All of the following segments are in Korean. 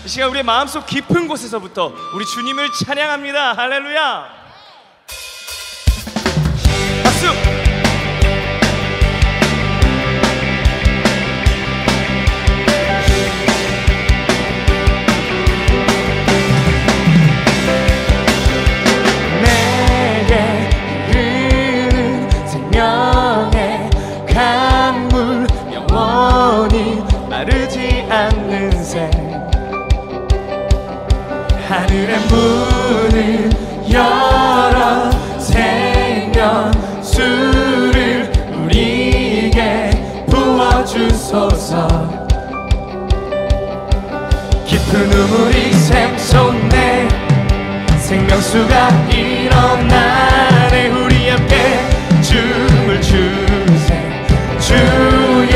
이 시간 우리의 마음속 깊은 곳에서부터 우리 주님을 찬양합니다. 할렐루야. 박수. 내게 흐르는 생명의 강물, 영원히 마르지 않는 새. 하늘의 문을 열어 생명수를 우리에게 부어주소서. 깊은 우물이 샘솟네, 생명수가 일어나네. 우리 함께 춤을 추세 주의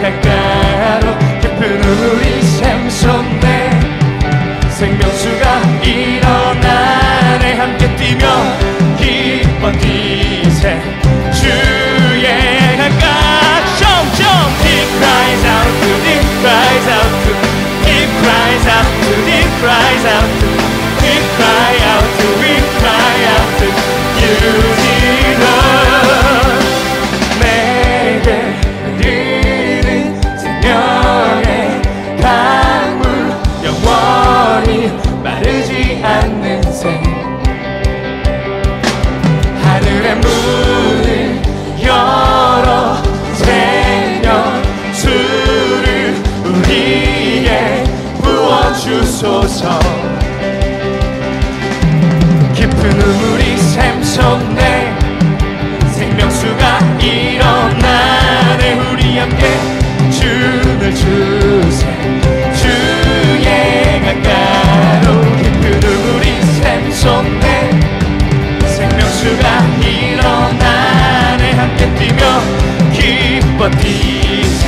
강가로. 깊은 우물이 샘솟네, 생명수가 일어나네. 함께 뛰며 기뻐 뛰세 주의 강가. Jump, jump, deep cries out to, deep cries out to, deep cries out to, deep cries out to, deep cry out to, we cry out to you, Jesus. 내게 흐르는 생명의 강물, 영원히 마르지 않는 새. 하늘의 문을 열어 생명수를 우리에게 부어주소서. 깊은 우물이 샘솟네, 생명수가 일어나네. 우리 함께 춤을 추세 주의 강가로. 깊은 우물이 샘솟네, 생명수가 일어나네. 함께 뛰며 기뻐 뛰세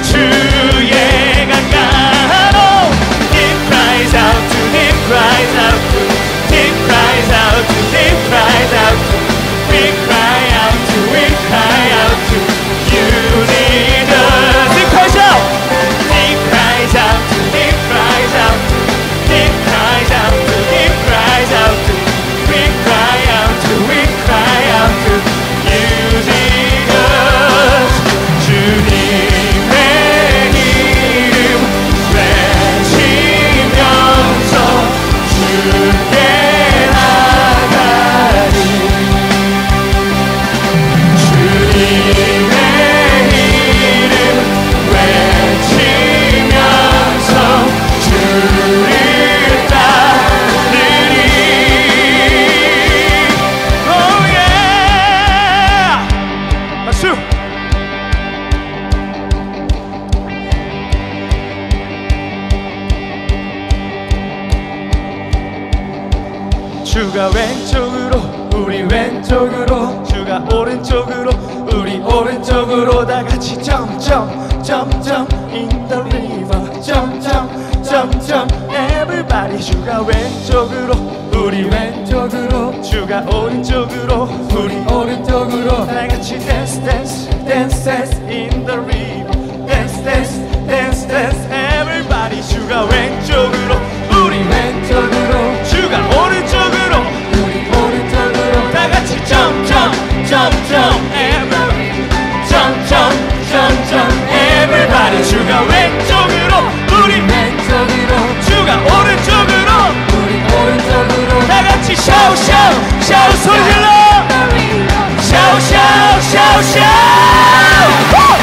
주의 강가로. Deep cries out to, deep cries out to, deep cries out to, deep cries out to, we cry out to, we cry out to you, Jesus. Deep cries out, deep cries out to, deep cries out to, deep cries out to, deep cries out to, we cry out to, we cry out to you, Jesus. 주님의 이름 외치면서 주께 나가리. 주님의 이름 외치면서 주를 따르리. Oh yeah. 박수. 주가 왼쪽으로 우리 왼쪽으로, 주가 오른쪽으로 우리 오른쪽으로. 다 같이 jump jump jump jump in the river. jump jump jump jump everybody. 주가 왼쪽으로 우리 왼쪽으로, 주가 오른쪽으로 우리 오른쪽으로. 다 같이 dance dance dance dance in the river. dance dance dance dance everybody. 주가 왼쪽으로 우리 왼쪽으로, 주가 오른쪽으로 우리 오른쪽으로. 다 같이 jump jump jump jump everybody. jump jump jump jump everybody. 주가 왼쪽으로 우리 왼쪽으로, 주가 오른쪽으로 우리 오른쪽으로. 다 같이 shout shout shout 소리 질러. shout shout shout shout. Yeah. Woo.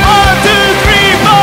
One, two, three, four.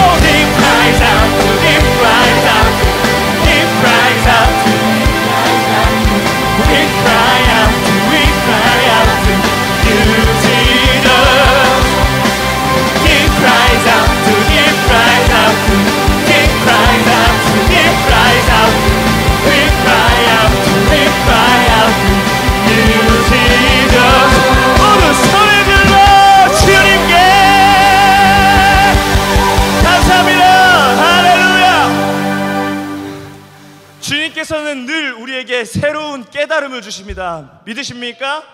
주님께서는 늘 우리에게 새로운 깨달음을 주십니다. 믿으십니까?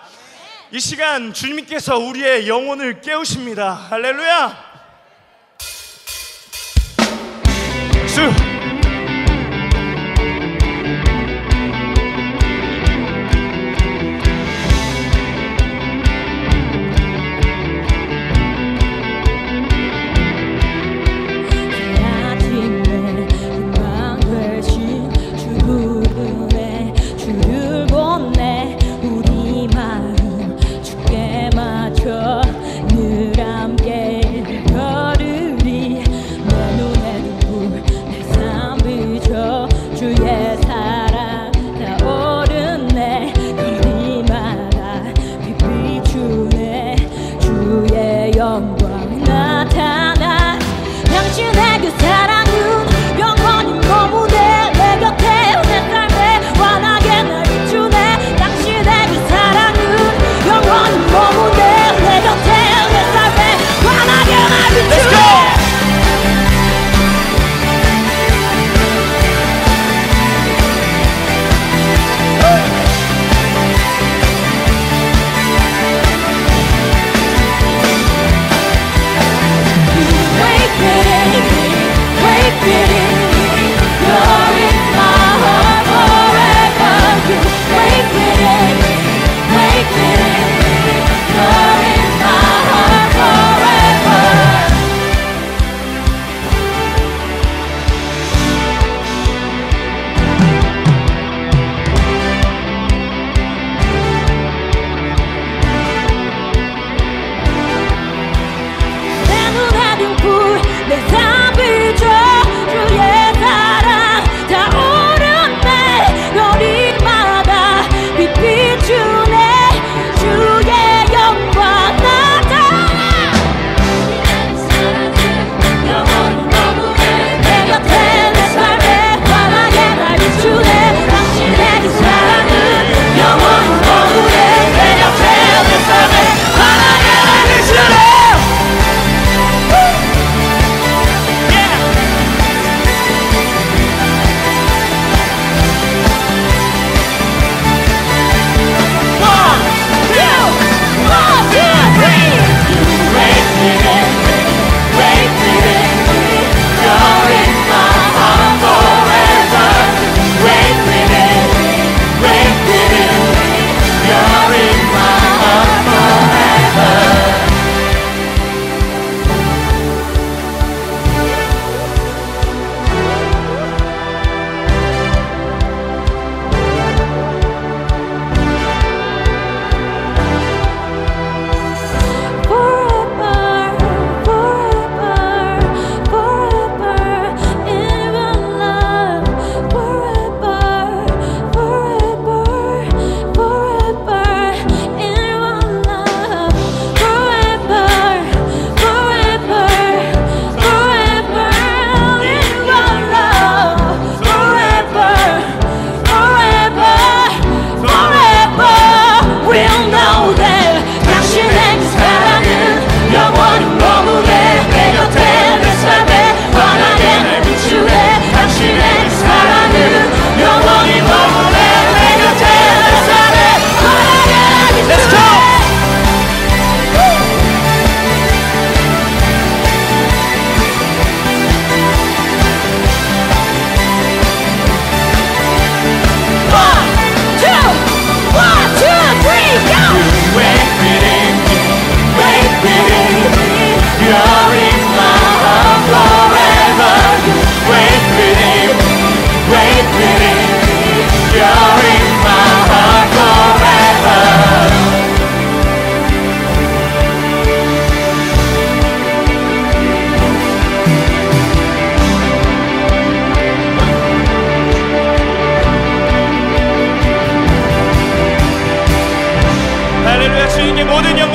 이 시간 주님께서 우리의 영혼을 깨우십니다. 할렐루야. 주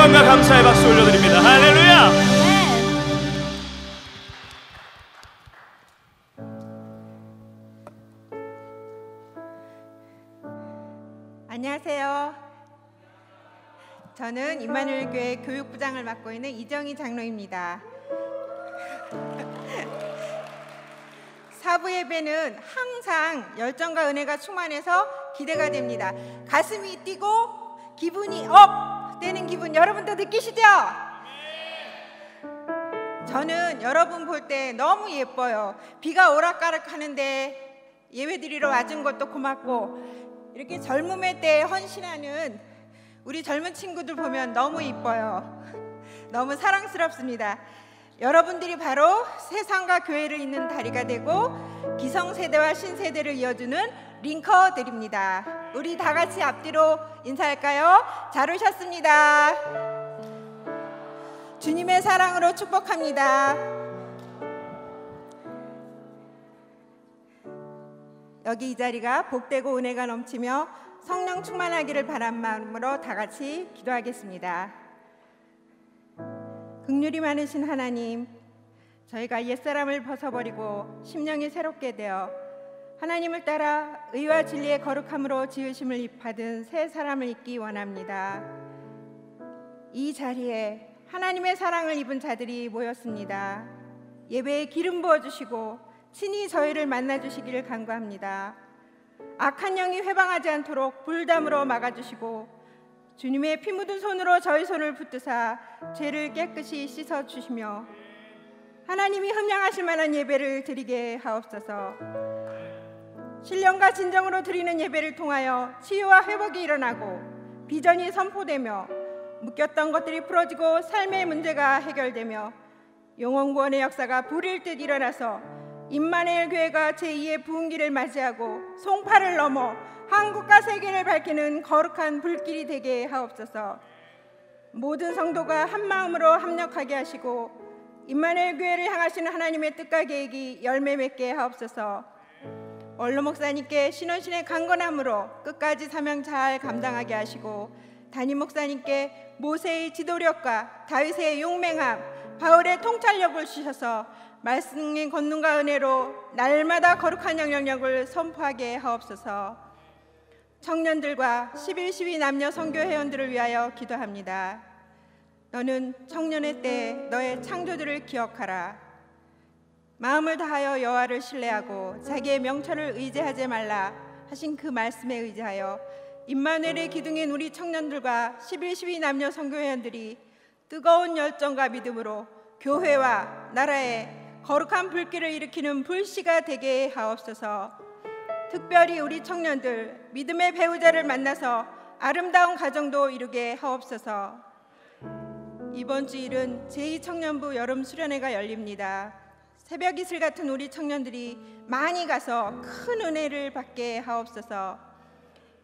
영광과 감사의 박수 올려드립니다. 할렐루야. 안녕하세요. 저는 임마누엘 교회 교육부장을 맡고 있는 이정희 장로입니다. 사부 예배는 항상 열정과 은혜가 충만해서 기대가 됩니다. 가슴이 뛰고 기분이 업 되는 기분 여러분도 느끼시죠? 저는 여러분 볼 때 너무 예뻐요. 비가 오락가락 하는데 예배드리러 와준 것도 고맙고, 이렇게 젊음의 때에 헌신하는 우리 젊은 친구들 보면 너무 이뻐요. 너무 사랑스럽습니다. 여러분들이 바로 세상과 교회를 잇는 다리가 되고 기성세대와 신세대를 이어주는 링커들입니다. 우리 다 같이 앞뒤로 인사할까요? 잘 오셨습니다. 주님의 사랑으로 축복합니다. 여기 이 자리가 복되고 은혜가 넘치며 성령 충만하기를 바란 마음으로 다 같이 기도하겠습니다. 긍휼이 많으신 하나님, 저희가 옛사람을 벗어버리고 심령이 새롭게 되어 하나님을 따라 의와 진리의 거룩함으로 지으심을 받은 새 사람을 입기 원합니다. 이 자리에 하나님의 사랑을 입은 자들이 모였습니다. 예배에 기름 부어주시고 친히 저희를 만나주시기를 간구합니다. 악한 영이 회방하지 않도록 불담으로 막아주시고 주님의 피 묻은 손으로 저희 손을 붙드사 죄를 깨끗이 씻어주시며 하나님이 흠양하실 만한 예배를 드리게 하옵소서. 신령과 진정으로 드리는 예배를 통하여 치유와 회복이 일어나고 비전이 선포되며 묶였던 것들이 풀어지고 삶의 문제가 해결되며 영혼구원의 역사가 불일 듯 일어나서 임마누엘 교회가 제2의 부흥기를 맞이하고 송파를 넘어 한국과 세계를 밝히는 거룩한 불길이 되게 하옵소서. 모든 성도가 한 마음으로 합력하게 하시고 임마누엘 교회를 향하시는 하나님의 뜻과 계획이 열매 맺게 하옵소서. 원로 목사님께 신원신의 강건함으로 끝까지 사명 잘 감당하게 하시고 담임 목사님께 모세의 지도력과 다윗의 용맹함, 바울의 통찰력을 주셔서 말씀의 권능과 은혜로 날마다 거룩한 영향력을 선포하게 하옵소서. 청년들과 11.12 남녀 선교 회원들을 위하여 기도합니다. 너는 청년의 때 너의 창조주를 기억하라. 마음을 다하여 여호와를 신뢰하고 자기의 명철을 의지하지 말라 하신 그 말씀에 의지하여 임마누엘의 기둥인 우리 청년들과 11.12 남녀 선교회원들이 뜨거운 열정과 믿음으로 교회와 나라에 거룩한 불길을 일으키는 불씨가 되게 하옵소서. 특별히 우리 청년들 믿음의 배우자를 만나서 아름다운 가정도 이루게 하옵소서. 이번 주일은 제2청년부 여름 수련회가 열립니다. 새벽 이슬 같은 우리 청년들이 많이 가서 큰 은혜를 받게 하옵소서.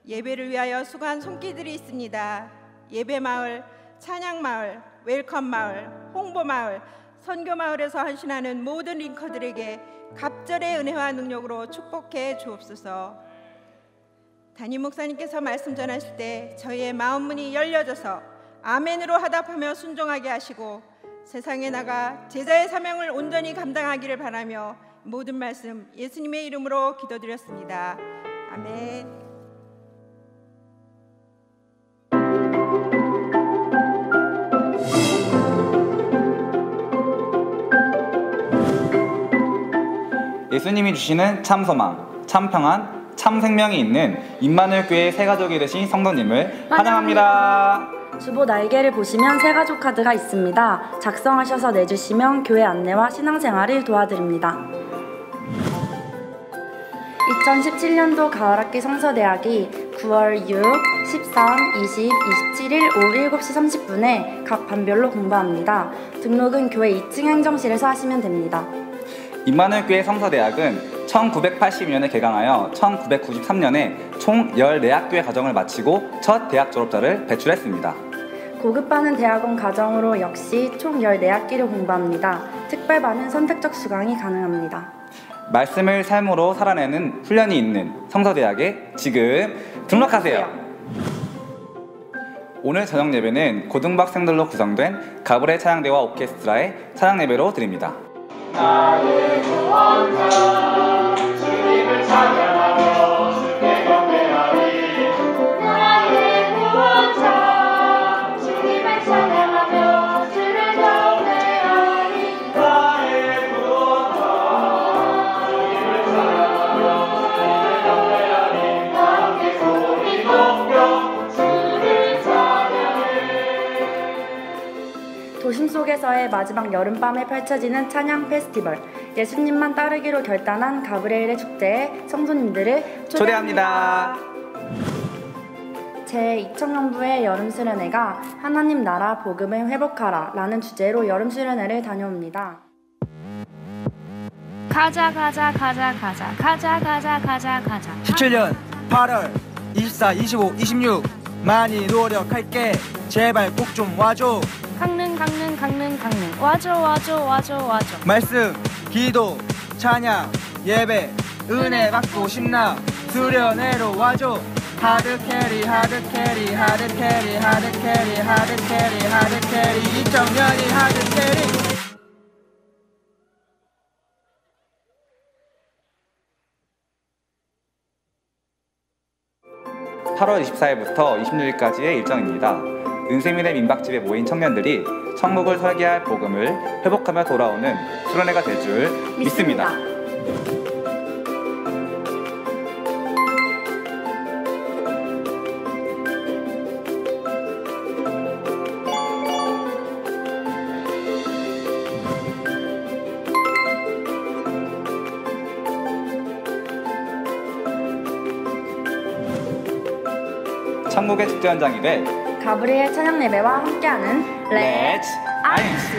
예배를 위하여 수고한 손길들이 있습니다. 예배마을, 찬양마을, 웰컴마을, 홍보마을, 선교마을에서 헌신하는 모든 링커들에게 갑절의 은혜와 능력으로 축복해 주옵소서. 담임 목사님께서 말씀 전하실 때 저희의 마음문이 열려져서 아멘으로 하답하며 순종하게 하시고 세상에 나가 제자의 사명을 온전히 감당하기를 바라며 모든 말씀 예수님의 이름으로 기도드렸습니다. 아멘. 예수님이 주시는 참 소망, 참 평안, 참 생명이 있는 임마누엘 교회의 새 가족이 되신 성도님을 환영합니다. 주보 날개를 보시면 새 가족 카드가 있습니다. 작성하셔서 내주시면 교회 안내와 신앙생활을 도와드립니다. 2017년도 가을학기 성서대학이 9월 6, 13, 20, 27일 오후 7시 30분에 각 반별로 공부합니다. 등록은 교회 2층 행정실에서 하시면 됩니다. 임마누엘 교회 성서대학은 1980년에 개강하여 1993년에 총 14학교의 과정을 마치고 첫 대학 졸업자를 배출했습니다. 고급반은 대학원 과정으로 역시 총 14학기를 공부합니다. 특별반은 선택적 수강이 가능합니다. 말씀을 삶으로 살아내는 훈련이 있는 성서대학에 지금 등록하세요. 오늘 저녁 예배는 고등부 학생들로 구성된 가브레 찬양대와 오케스트라의 찬양 예배로 드립니다. 나의 구원자 주님을 찬양하며 주께 경배하리. 나의 구원자 주님을 찬양하며 주를 경배하리. 나의 구원자 주님을 성지에서의 마지막 여름밤에 펼쳐지는 찬양 페스티벌, 예수님만 따르기로 결단한 가브리엘의 축제에 성도님들을 초대합니다. 제2000년부의 여름 수련회가 하나님 나라 복음을 회복하라 라는 주제로 여름 수련회를 다녀옵니다. 가자 17년 8월 24, 25, 26 많이 노력할게. 제발 꼭 좀 와줘. 강릉 와줘. 말씀, 기도, 찬양, 예배, 은혜 받고 싶나? 수련회로 와줘. 하드캐리 2000년이 하드캐리. 8월 24일부터 26일까지의 일정입니다. 은세민의 민박집에 모인 청년들이 천국을 설계할 복음을 회복하며 돌아오는 수련회가 될 줄 믿습니다. 천국의 축제 현장이 될 가브리엘 찬양 예배와 함께하는 Let's 아이스.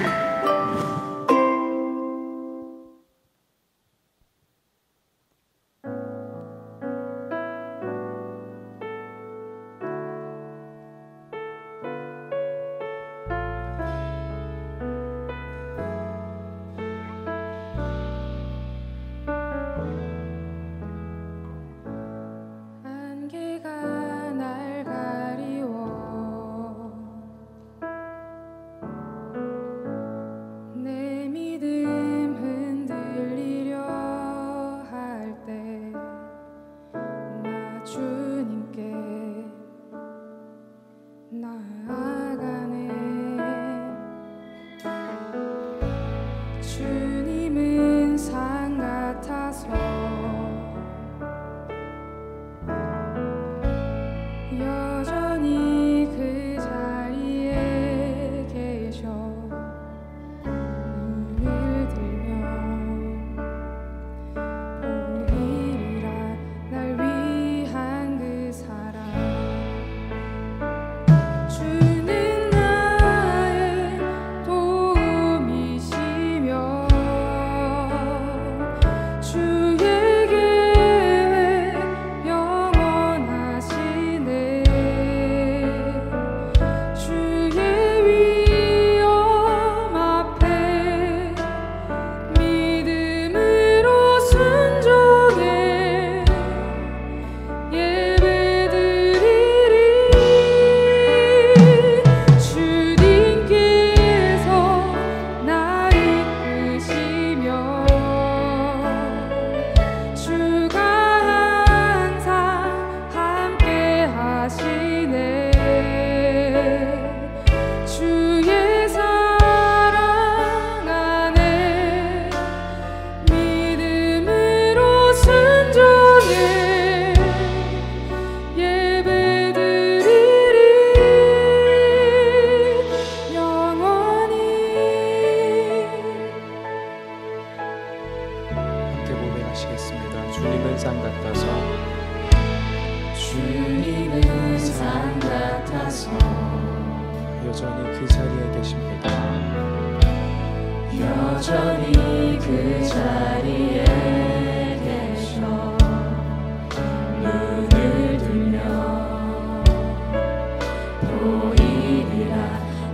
주님은 산 같아서 여전히 그 자리에 계셔. 눈을 들면 보이리라 날 위한 그 사랑. 주는 나의 도움이시며 주의 계획 영원하시네. 주의 위엄 앞에 믿음으로 순종해 예배드리리. 주님께서 나 이끄시며 주가 항상 함께 하시네. 주의 사랑 안에 믿음으로 순종해 예배드리리. 영원히. 함께 고백하시겠습니다. 주님은 산 같아서 주님은 산 같아서 여전히 그 자리에 계십니다. 여전히 그 자리에 계셔. 눈을 들면 보이리라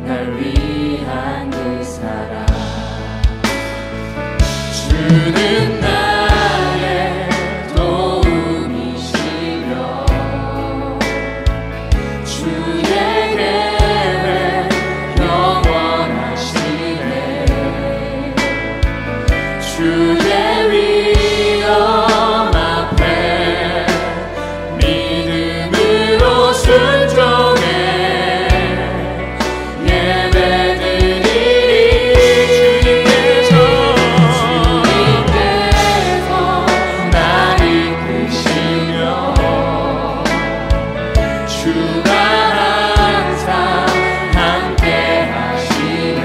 날 위한 그 사랑. 주는 나의 도움이시며 주의 계획 영원하시네. 주의 위엄 앞에 믿음으로 순종해 예배드리리. 주님께서 나 이끄시며 주가 항상 함께 하시네.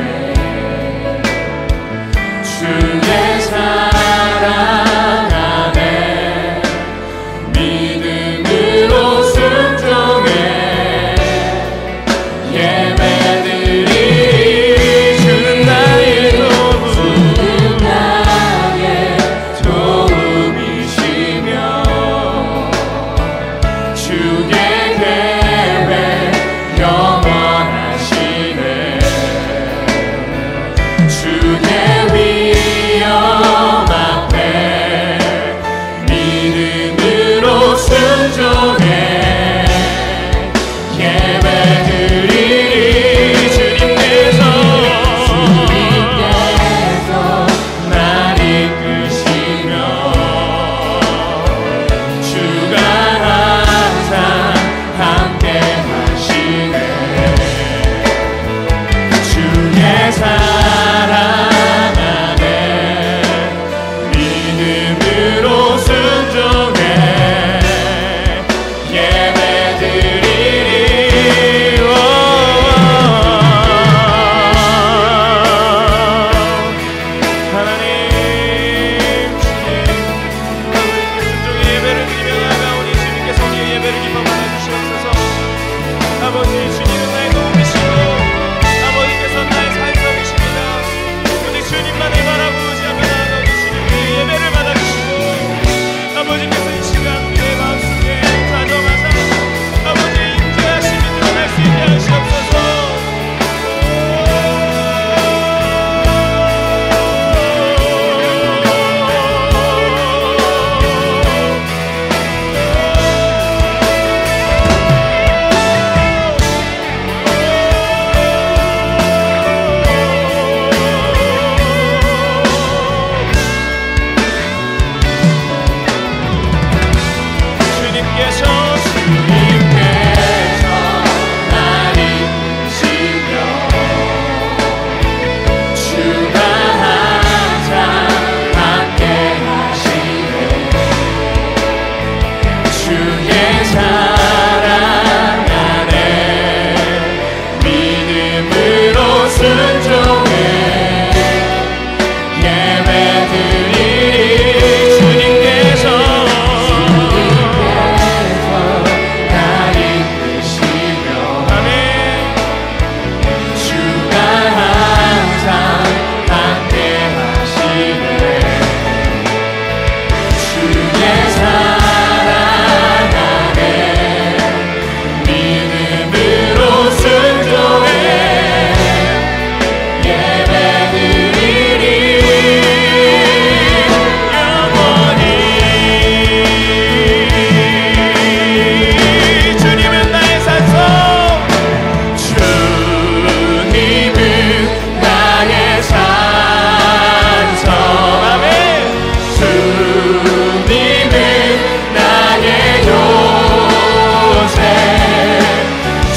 나의 요새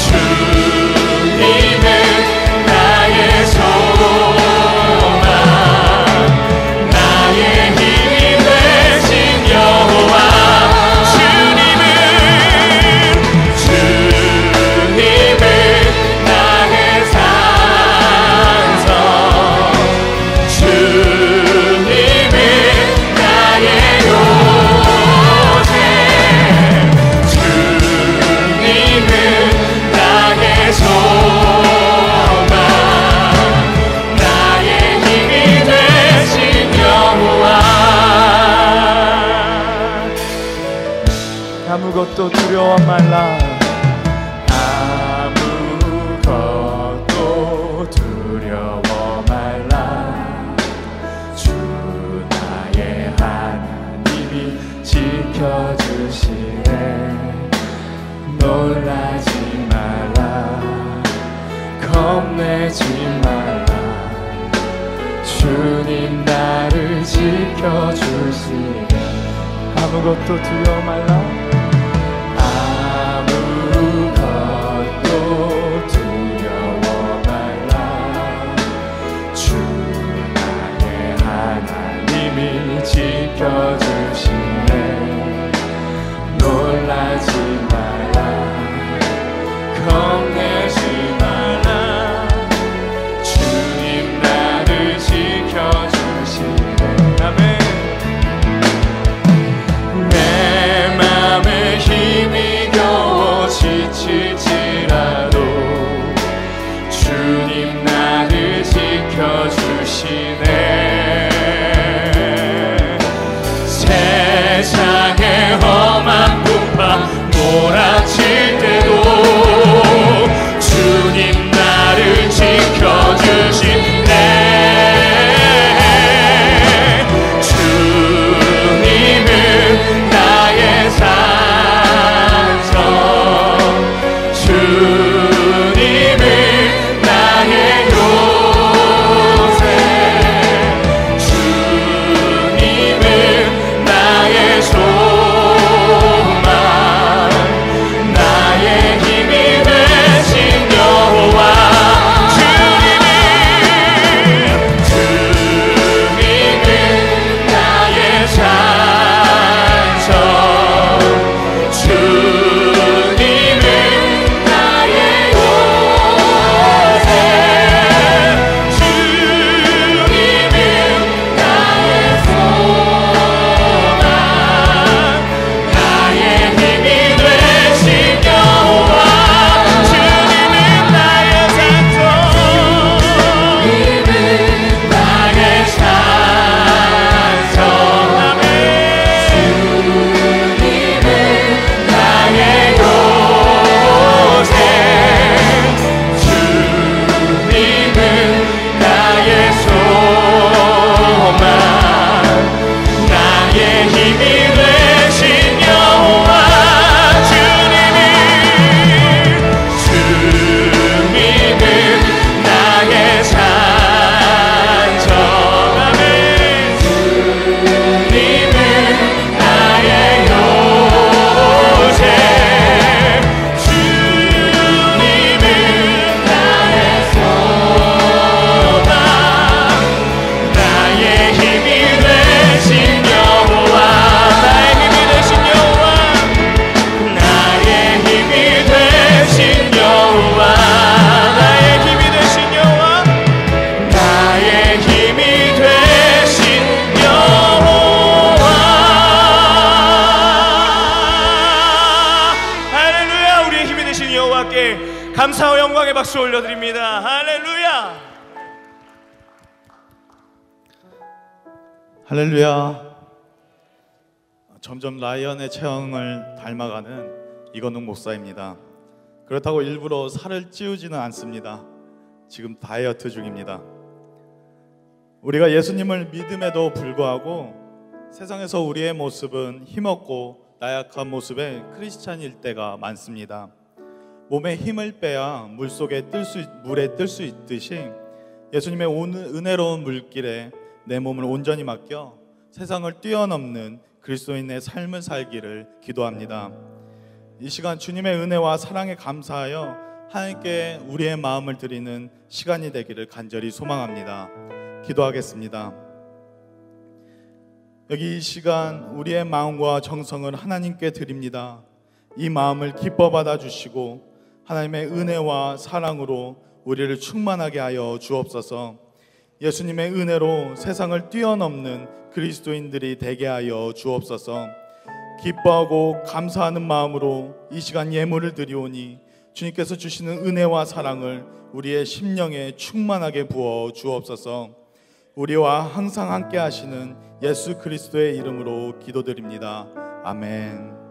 주님은 나의 소망 나의 힘이 되신 여호와 주님은 나의 산성 주님은 나의 요새 주님은 나의 소망 나의 힘이 되신 여호와 아무것도 두려워 말라. 아무것도 두려워 말라 주 나의 하나님이 지켜주시네 놀라지 말라 겁내지 말라 주님 나를 지켜주시네 아무것도 두려워 말라. 아무것도 두려워 말라 주 나의 하나님이 지켜주시네 놀라지 말라 겁내지 말라 주님 나를 지켜주시네 아멘 내 맘에 힘이 겨워 지칠지라도 주님 나를 지켜주시네 세상의 험한 풍파 몰아칠 때도 주님 나를 지켜주시네 주님은 나의 산성 주님은 나의 요새 주님은 나의 소망 나의 힘이 되신 여호와 주님은 나의 산성 주님은 나의 요새 주님은 나의 소망 나의 힘이 되신 여호와 주님은 나의 산성 주님은 나의 산성 아멘 주님은 나의 요새 주님은 나의 소망 나의 힘이 되신 여호와 주님은 나의 산성 아멘 주님은 나의 요새 주님은 나의 소망 나의 힘이 되신 여호와 나의 힘이 되신 여호와 나의 힘이 되신 여호와 나의 힘이 되신 여호와 나의 힘이 되신 여호와 할렐루야. 우리의 힘이 되신 여호와께 감사와 영광의 박수 올려드립니다. 할렐루야. 할렐루야. 점점 라이언의 체형을 닮아가는 이건웅 목사입니다. 그렇다고 일부러 살을 찌우지는 않습니다. 지금 다이어트 중입니다. 우리가 예수님을 믿음에도 불구하고 세상에서 우리의 모습은 힘없고 나약한 모습의 크리스찬일 때가 많습니다. 몸에 힘을 빼야 물에 뜰 수 있듯이 예수님의 은혜로운 물길에 내 몸을 온전히 맡겨 세상을 뛰어넘는 그리스도인의 삶을 살기를 기도합니다. 이 시간 주님의 은혜와 사랑에 감사하여 하나님께 우리의 마음을 드리는 시간이 되기를 간절히 소망합니다. 기도하겠습니다. 여기 이 시간 우리의 마음과 정성을 하나님께 드립니다. 이 마음을 기뻐 받아주시고 하나님의 은혜와 사랑으로 우리를 충만하게 하여 주옵소서. 예수님의 은혜로 세상을 뛰어넘는 그리스도인들이 되게 하여 주옵소서. 기뻐하고 감사하는 마음으로 이 시간 예물을 드리오니 주님께서 주시는 은혜와 사랑을 우리의 심령에 충만하게 부어 주옵소서. 우리와 항상 함께 하시는 예수 그리스도의 이름으로 기도드립니다. 아멘.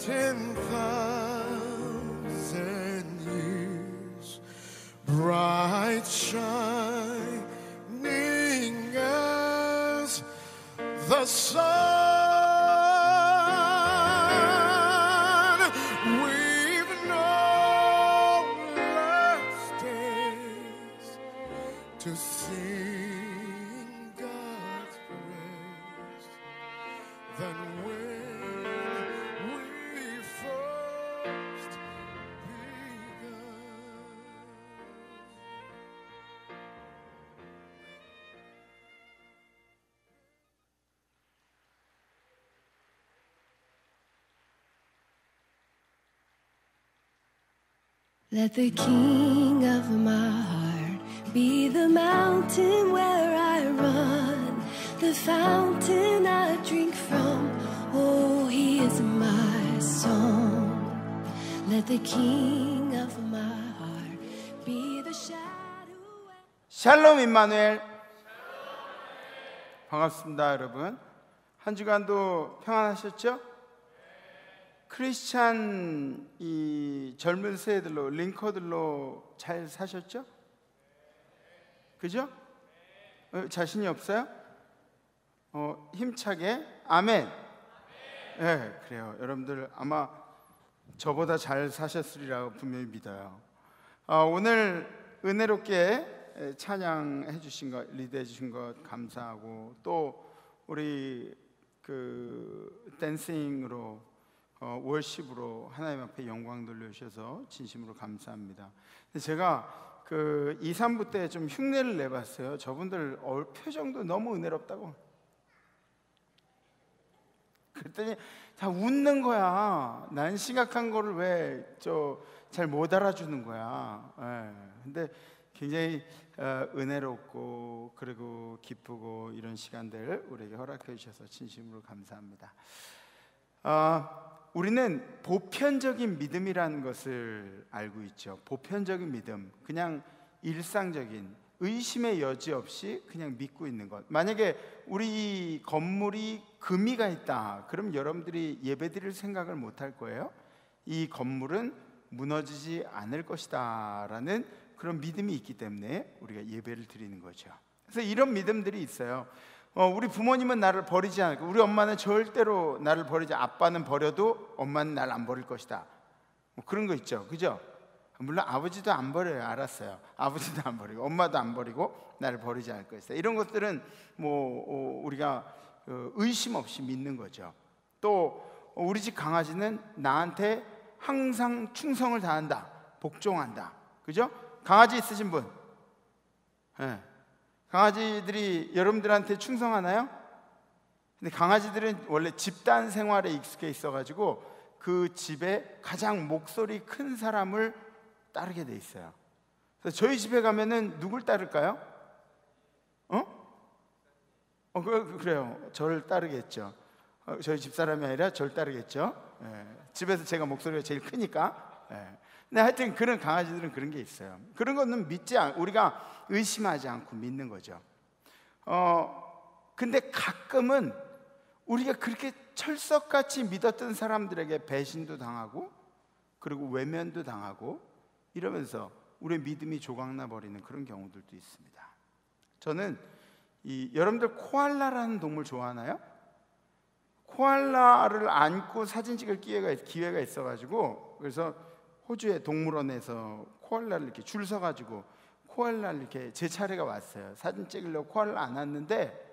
10,000 years, bright shining as the sun. We've no less days to sing God's praise than when we first began. Let the king of my heart be the mountain where I run, the fountain I drink from. Oh, he is my song. Let the king of my heart be the shadow. 샬롬 임마누엘. 반갑습니다, 여러분. 한 주간도 평안하셨죠? 크리스찬 이 젊은 세대들로 링커들로 잘 사셨죠? 그죠? 자신이 없어요? 힘차게 아멘. 네, 그래요. 여러분들 아마 저보다 잘 사셨으리라고 분명히 믿어요. 오늘 은혜롭게 찬양해 주신 것, 리드해 주신 것 감사하고, 또 우리 그 댄싱으로 월십으로 하나님 앞에 영광 돌려주셔서 진심으로 감사합니다. 제가 그 2, 3부 때 좀 흉내를 내봤어요. 저분들 표정도 너무 은혜롭다고. 그랬더니 다 웃는 거야. 난 심각한 거를 왜 잘 못 알아주는 거야. 근데 굉장히 은혜롭고 그리고 기쁘고 이런 시간들 우리에게 허락해 주셔서 진심으로 감사합니다. 우리는 보편적인 믿음이라는 것을 알고 있죠. 보편적인 믿음, 그냥 일상적인 의심의 여지 없이 그냥 믿고 있는 것. 만약에 우리 건물이 금이가 있다, 그럼 여러분들이 예배드릴 생각을 못 할 거예요. 이 건물은 무너지지 않을 것이다 라는 그런 믿음이 있기 때문에 우리가 예배를 드리는 거죠. 그래서 이런 믿음들이 있어요. 우리 부모님은 나를 버리지 않을 거고, 우리 엄마는 절대로 나를 버리지, 아빠는 버려도 엄마는 나를 안 버릴 것이다, 뭐 그런 거 있죠. 그죠? 물론 아버지도 안 버려요. 알았어요. 아버지도 안 버리고 엄마도 안 버리고 나를 버리지 않을 것이다. 이런 것들은 뭐 우리가 의심 없이 믿는 거죠. 또 우리 집 강아지는 나한테 항상 충성을 다한다, 복종한다. 그죠? 강아지 있으신 분? 네. 강아지들이 여러분들한테 충성하나요? 근데 강아지들은 원래 집단 생활에 익숙해 있어가지고 그 집에 가장 목소리 큰 사람을 따르게 돼 있어요. 그래서 저희 집에 가면은 누굴 따를까요? 그래요. 저를 따르겠죠. 저희 집사람이 아니라 저를 따르겠죠. 집에서 제가 목소리가 제일 크니까. 근데 하여튼 그런 강아지들은 그런 게 있어요. 그런 거는 우리가 의심하지 않고 믿는 거죠. 근데 가끔은 우리가 그렇게 철석같이 믿었던 사람들에게 배신도 당하고 그리고 외면도 당하고 이러면서 우리의 믿음이 조각나 버리는 그런 경우들도 있습니다. 저는 여러분들 코알라라는 동물 좋아하나요? 코알라를 안고 사진 찍을 기회가 있어가지고, 그래서 호주의 동물원에서 코알라를 이렇게 줄 서가지고 코알라를 이렇게 제 차례가 왔어요. 사진 찍으려고 코알라 안았는데,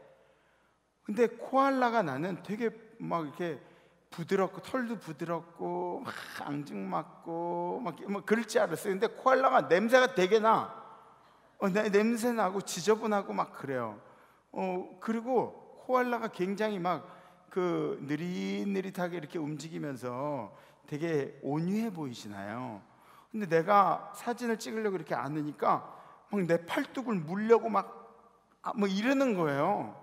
근데 코알라가 나는 되게 막 이렇게 부드럽고 털도 부드럽고 막 앙증맞고 막 그럴 줄 알았어요. 근데 코알라가 냄새가 되게 나. 냄새 나고 지저분하고 막 그래요. 그리고 코알라가 굉장히 막 그 느릿느릿하게 이렇게 움직이면서 되게 온유해 보이시나요? 근데 내가 사진을 찍으려고 이렇게 안으니까 막 내 팔뚝을 물려고 막 뭐 이러는 거예요.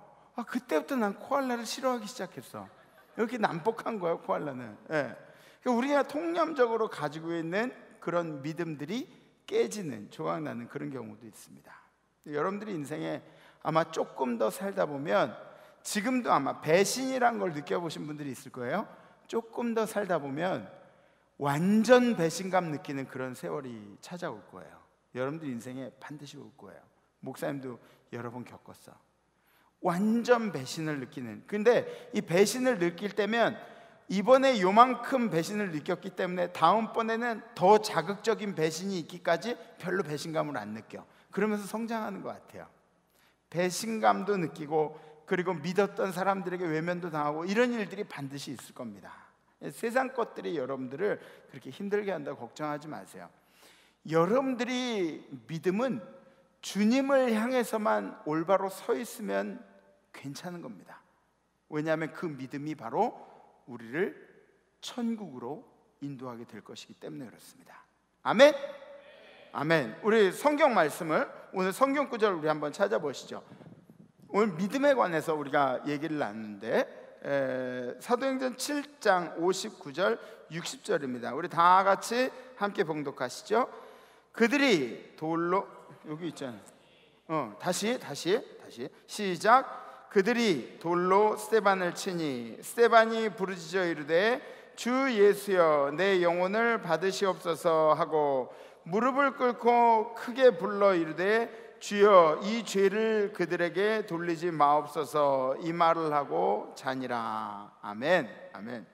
그때부터 난 코알라를 싫어하기 시작했어. 이렇게 난폭한 거예요, 코알라는. 예. 그러니까 우리가 통념적으로 가지고 있는 그런 믿음들이 깨지는, 조각나는 그런 경우도 있습니다. 여러분들이 인생에 아마 조금 더 살다 보면 지금도 아마 배신이란 걸 느껴보신 분들이 있을 거예요. 조금 더 살다 보면 완전 배신감 느끼는 그런 세월이 찾아올 거예요. 여러분들 인생에 반드시 올 거예요. 목사님도 여러 번 겪었어. 완전 배신을 느끼는. 근데 이 배신을 느낄 때면 이번에 요만큼 배신을 느꼈기 때문에 다음번에는 더 자극적인 배신이 있기까지 별로 배신감을 안 느껴. 그러면서 성장하는 것 같아요. 배신감도 느끼고, 그리고 믿었던 사람들에게 외면도 당하고, 이런 일들이 반드시 있을 겁니다. 세상 것들이 여러분들을 그렇게 힘들게 한다고 걱정하지 마세요. 여러분들이 믿음은 주님을 향해서만 올바로 서 있으면 괜찮은 겁니다. 왜냐하면 그 믿음이 바로 우리를 천국으로 인도하게 될 것이기 때문에 그렇습니다. 아멘? 아멘. 우리 성경 말씀을, 오늘 성경 구절 우리 한번 찾아보시죠. 오늘 믿음에 관해서 우리가 얘기를 나누는데 사도행전 7장 59절 60절입니다. 우리 다 같이 함께 봉독하시죠. 그들이 돌로, 여기 있잖아요. 다시 시작. 그들이 돌로 스데반을 치니 스데반이 부르짖어 이르되 주 예수여 내 영혼을 받으시옵소서 하고 무릎을 꿇고 크게 불러 이르되 주여 이 죄를 그들에게 돌리지 마옵소서 이 말을 하고 자니라. 아멘. 아멘.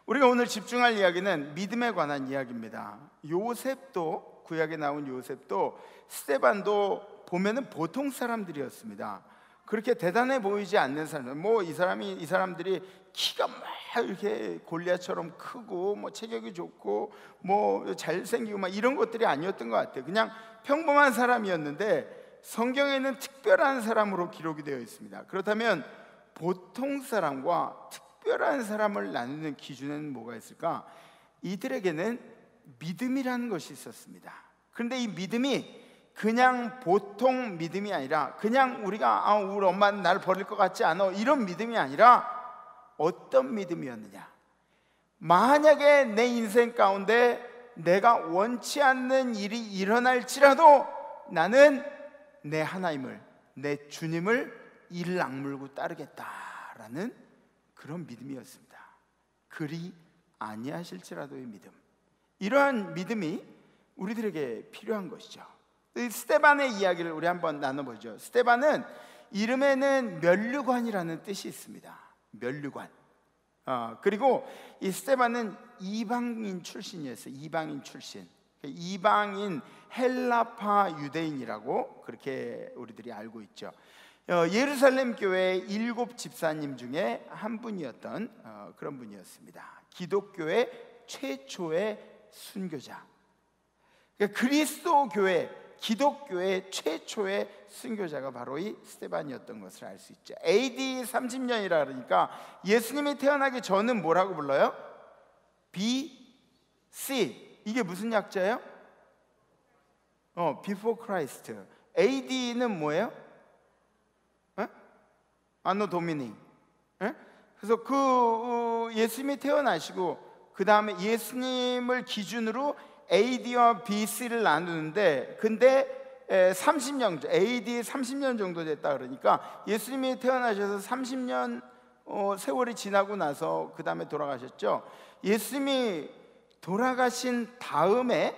우리가 오늘 집중할 이야기는 믿음에 관한 이야기입니다. 요셉도, 구약에 나온 요셉도, 스데반도 보면은 보통 사람들이었습니다. 그렇게 대단해 보이지 않는 사람들, 뭐 이 사람들이 키가 막 이렇게 골리앗처럼 크고 뭐 체격이 좋고 뭐 잘생기고 막 이런 것들이 아니었던 것 같아요. 그냥 평범한 사람이었는데 성경에는 특별한 사람으로 기록이 되어 있습니다. 그렇다면 보통 사람과 특별한 사람을 나누는 기준에는 뭐가 있을까? 이들에게는 믿음이라는 것이 있었습니다. 그런데 이 믿음이 그냥 보통 믿음이 아니라, 그냥 우리가 우리 엄마는 나를 버릴 것 같지 않아, 이런 믿음이 아니라 어떤 믿음이었느냐? 만약에 내 인생 가운데 내가 원치 않는 일이 일어날지라도 나는 내 하나님을, 내 주님을 이를 악물고 따르겠다라는 그런 믿음이었습니다. 그리 아니하실지라도의 믿음. 이러한 믿음이 우리들에게 필요한 것이죠. 스데반의 이야기를 우리 한번 나눠보죠. 스데반은 이름에는 면류관이라는 뜻이 있습니다. 면류관. 그리고 이 스데반은 이방인 출신이었어요. 이방인 출신. 이방인 헬라파 유대인이라고 그렇게 우리들이 알고 있죠. 예루살렘 교회의 7 집사님 중에 한 분이었던 그런 분이었습니다. 기독교의 최초의 순교자. 그리스도 교회, 기독교의 최초의 순교자가 바로 이 스데반이었던 것을 알 수 있죠. AD 30년이라 그러니까 예수님이 태어나기 전은 뭐라고 불러요? BC. 이게 무슨 약자예요? Before Christ. AD는 뭐예요? 안노 도미니. 그래서 그 예수님이 태어나시고 그 다음에 예수님을 기준으로 AD와 BC를 나누는데, 근데 30년, AD 30년 정도 됐다 그러니까 예수님이 태어나셔서 30년 세월이 지나고 나서 그 다음에 돌아가셨죠. 예수님이 돌아가신 다음에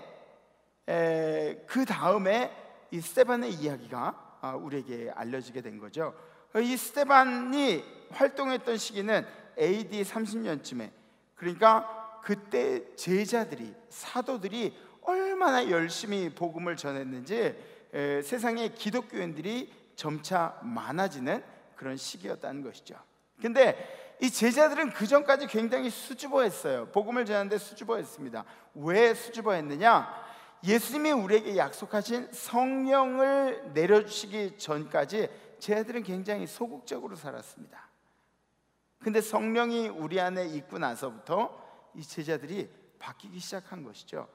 그 다음에 이 스데반의 이야기가 우리에게 알려지게 된 거죠. 이 스데반이 활동했던 시기는 AD 30년쯤에, 그러니까 그때 제자들이, 사도들이 얼마나 열심히 복음을 전했는지 세상에 기독교인들이 점차 많아지는 그런 시기였다는 것이죠. 근데 이 제자들은 그 전까지 굉장히 수줍어했어요. 복음을 전하는데 수줍어했습니다. 왜 수줍어했느냐? 예수님이 우리에게 약속하신 성령을 내려주시기 전까지 제자들은 굉장히 소극적으로 살았습니다. 근데 성령이 우리 안에 있고 나서부터 이 제자들이 바뀌기 시작한 것이죠.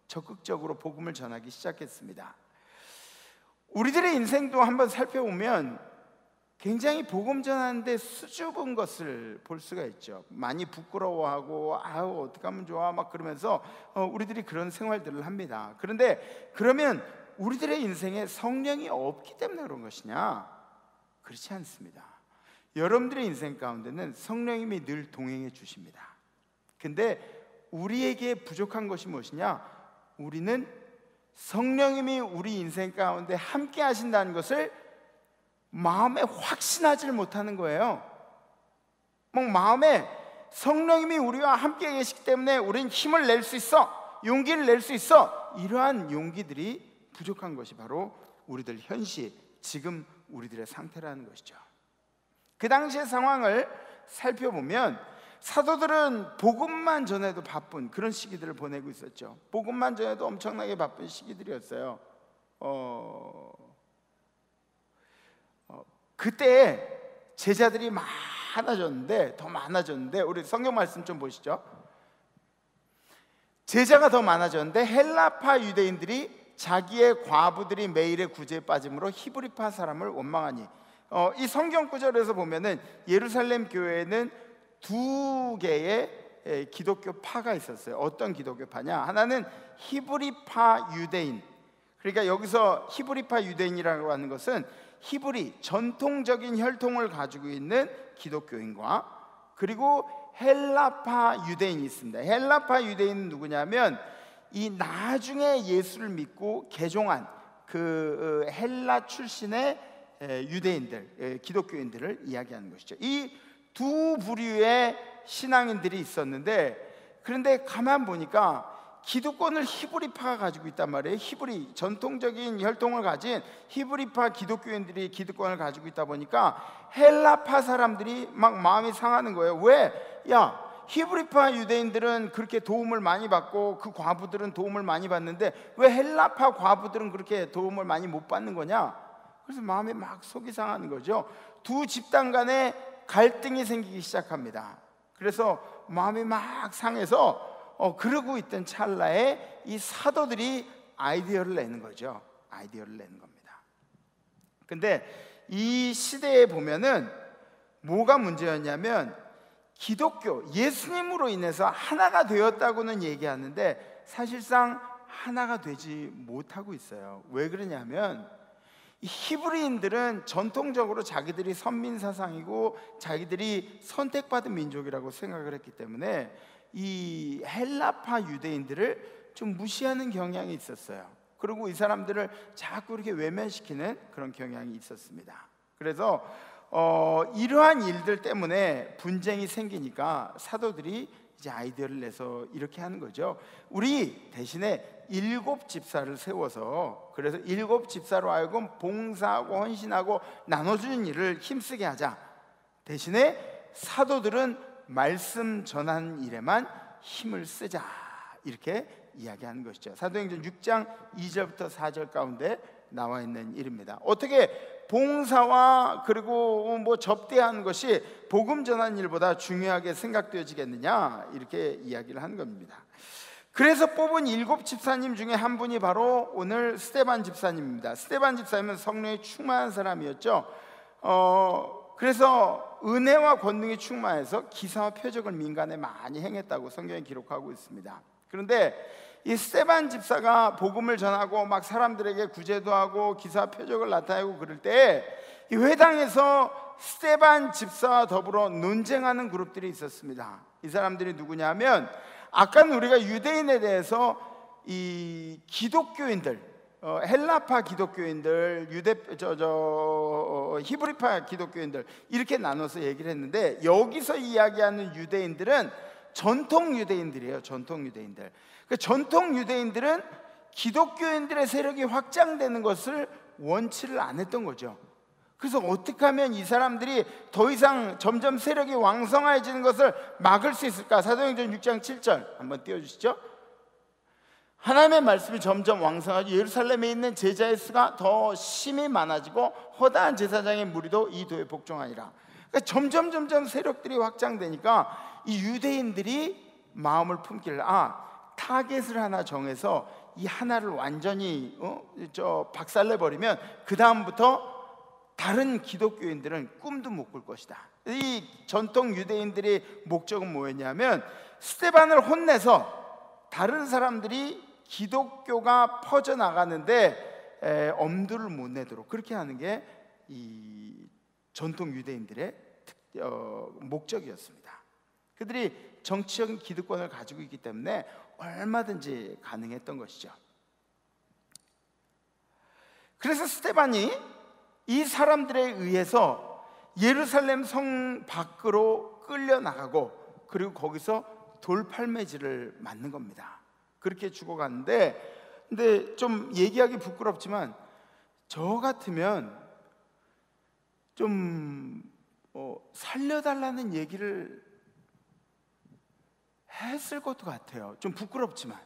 적극적으로 복음을 전하기 시작했습니다. 우리들의 인생도 한번 살펴보면 굉장히 복음 전하는데 수줍은 것을 볼 수가 있죠. 많이 부끄러워하고 어떻게 하면 좋아 막 그러면서 우리들이 그런 생활들을 합니다. 그런데 그러면 우리들의 인생에 성령이 없기 때문에 그런 것이냐? 그렇지 않습니다. 여러분들의 인생 가운데는 성령님이 늘 동행해 주십니다. 근데 우리에게 부족한 것이 무엇이냐? 우리는 성령님이 우리 인생 가운데 함께 하신다는 것을 마음에 확신하지 못하는 거예요. 마음에 성령님이 우리와 함께 계시기 때문에 우리는 힘을 낼 수 있어, 용기를 낼 수 있어, 이러한 용기들이 부족한 것이 바로 우리들 현실, 지금 우리들의 상태라는 것이죠. 그 당시의 상황을 살펴보면 사도들은 복음만 전해도 바쁜 그런 시기들을 보내고 있었죠. 복음만 전해도 엄청나게 바쁜 시기들이었어요. 그때 제자들이 많아졌는데, 더 많아졌는데, 우리 성경 말씀 좀 보시죠. 제자가 더 많아졌는데 헬라파 유대인들이 자기의 과부들이 매일의 구제에 빠짐으로 히브리파 사람을 원망하니, 이 성경 구절에서 보면은 예루살렘 교회에는 두 개의 기독교 파가 있었어요. 어떤 기독교 파냐? 하나는 히브리파 유대인. 그러니까 여기서 히브리파 유대인이라고 하는 것은 히브리, 전통적인 혈통을 가지고 있는 기독교인과, 그리고 헬라파 유대인이 있습니다. 헬라파 유대인은 누구냐면 이 나중에 예수를 믿고 개종한 그 헬라 출신의 유대인들, 기독교인들을 이야기하는 것이죠. 이 두 부류의 신앙인들이 있었는데, 그런데 가만 보니까 기득권을 히브리파가 가지고 있단 말이에요. 히브리, 전통적인 혈통을 가진 히브리파 기독교인들이 기득권을 가지고 있다 보니까 헬라파 사람들이 막 마음이 상하는 거예요. 왜? 야, 히브리파 유대인들은 그렇게 도움을 많이 받고 그 과부들은 도움을 많이 받는데 왜 헬라파 과부들은 그렇게 도움을 많이 못 받는 거냐? 그래서 마음이 막 속이 상하는 거죠. 두 집단 간에 갈등이 생기기 시작합니다. 그래서 마음이 막 상해서 그러고 있던 찰나에 이 사도들이 아이디어를 내는 거죠. 아이디어를 내는 겁니다. 근데 이 시대에 보면은 뭐가 문제였냐면, 기독교, 예수님으로 인해서 하나가 되었다고는 얘기하는데 사실상 하나가 되지 못하고 있어요. 왜 그러냐면 이 히브리인들은 전통적으로 자기들이 선민사상이고 자기들이 선택받은 민족이라고 생각을 했기 때문에 이 헬라파 유대인들을 좀 무시하는 경향이 있었어요. 그리고 이 사람들을 자꾸 이렇게 외면시키는 그런 경향이 있었습니다. 그래서 이러한 일들 때문에 분쟁이 생기니까 사도들이 이제 아이디어를 내서 이렇게 하는 거죠. 우리 대신에 7 집사를 세워서, 그래서 7 집사로 하여금 봉사하고 헌신하고 나눠주는 일을 힘쓰게 하자. 대신에 사도들은 말씀 전하는 일에만 힘을 쓰자, 이렇게 이야기하는 것이죠. 사도행전 6장 2절부터 4절 가운데 나와 있는 일입니다. 어떻게 봉사와 그리고 뭐 접대하는 것이 복음 전하는 일보다 중요하게 생각되어지겠느냐, 이렇게 이야기를 하는 겁니다. 그래서 뽑은 7 집사님 중에 한 분이 바로 오늘 스데반 집사님입니다. 스데반 집사님은 성령에 충만한 사람이었죠. 그래서 은혜와 권능이 충만해서 기사와 표적을 민간에 많이 행했다고 성경에 기록하고 있습니다. 그런데 이 스데반 집사가 복음을 전하고 막 사람들에게 구제도 하고 기사와 표적을 나타내고 그럴 때 이 회당에서 스데반 집사와 더불어 논쟁하는 그룹들이 있었습니다. 이 사람들이 누구냐면, 아까는 우리가 유대인에 대해서 이 기독교인들, 헬라파 기독교인들, 히브리파 기독교인들 이렇게 나눠서 얘기를 했는데, 여기서 이야기하는 유대인들은 전통 유대인들이에요. 전통 유대인들. 그 전통 유대인들은 기독교인들의 세력이 확장되는 것을 원치를 안 했던 거죠. 그래서 어떻게 하면 이 사람들이 더 이상 점점 세력이 왕성해지는 것을 막을 수 있을까? 사도행전 6장 7절 한번 띄워주시죠. 하나님의 말씀이 점점 왕성하고 예루살렘에 있는 제자의 수가 더 심히 많아지고 허다한 제사장의 무리도 이 도에 복종하니라. 그러니까 점점 세력들이 확장되니까 이 유대인들이 마음을 품기를, 타겟을 하나 정해서 이 하나를 완전히 박살내버리면 그 다음부터 다른 기독교인들은 꿈도 못 꿀 것이다. 이 전통 유대인들의 목적은 뭐였냐면, 스데반을 혼내서 다른 사람들이 기독교가 퍼져나가는데 엄두를 못 내도록 그렇게 하는 게 이 전통 유대인들의 목적이었습니다. 그들이 정치적인 기득권을 가지고 있기 때문에 얼마든지 가능했던 것이죠. 그래서 스데반이 이 사람들에 의해서 예루살렘 성 밖으로 끌려나가고 그리고 거기서 돌팔매질을 맞는 겁니다. 그렇게 죽어갔는데, 근데 좀 얘기하기 부끄럽지만 저 같으면 좀 살려달라는 얘기를 했을 것도 같아요. 좀 부끄럽지만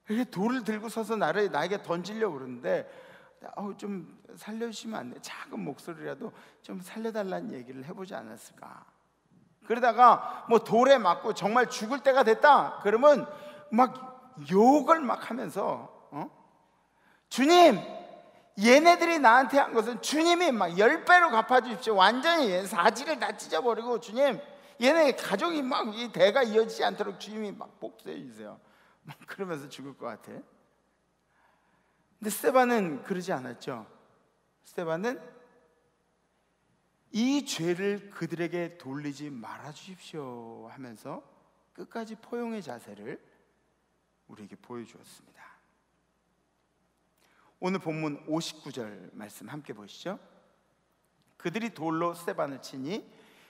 이렇게 돌을 들고 서서 나에게 던지려고 그러는데 좀 살려주시면 안 돼? 작은 목소리라도 좀 살려달라는 얘기를 해보지 않았을까. 그러다가 뭐 돌에 맞고 정말 죽을 때가 됐다 그러면 막 욕을 막 하면서 주님, 얘네들이 나한테 한 것은 주님이 막 10배로 갚아주십시오. 완전히 사지를 다 찢어버리고 주님, 얘네 가족이 막 이 대가 이어지지 않도록 주님이 막 복수해 주세요. 막 그러면서 죽을 것 같아. 근데 스데반은 그러지 않았죠. 스데반은 이 죄를 그들에게 돌리지 말아 주십시오 하면서 끝까지 포용의 자세를 우리에게 보여주었습니다. 오늘 본문 59절 말씀 함께 보시죠. 그들이 돌로 스데반을 치니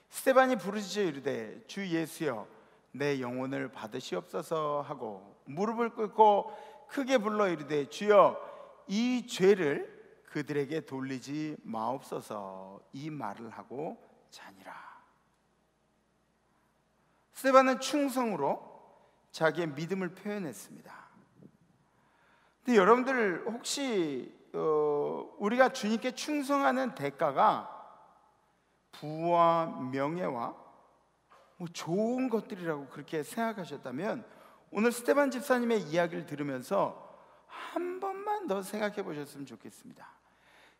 스데반이 부르짖어 이르되 주 예수여 내 영혼을 받으시옵소서 하고 무릎을 꿇고 크게 불러 이르되 주여 이 죄를 그들에게 돌리지 마옵소서 이 말을 하고 자니라. 스데반은 충성으로 자기의 믿음을 표현했습니다. 근데 여러분들 혹시 우리가 주님께 충성하는 대가가 부와 명예와 뭐 좋은 것들이라고 그렇게 생각하셨다면 오늘 스데반 집사님의 이야기를 들으면서 한 번만 더 생각해 보셨으면 좋겠습니다.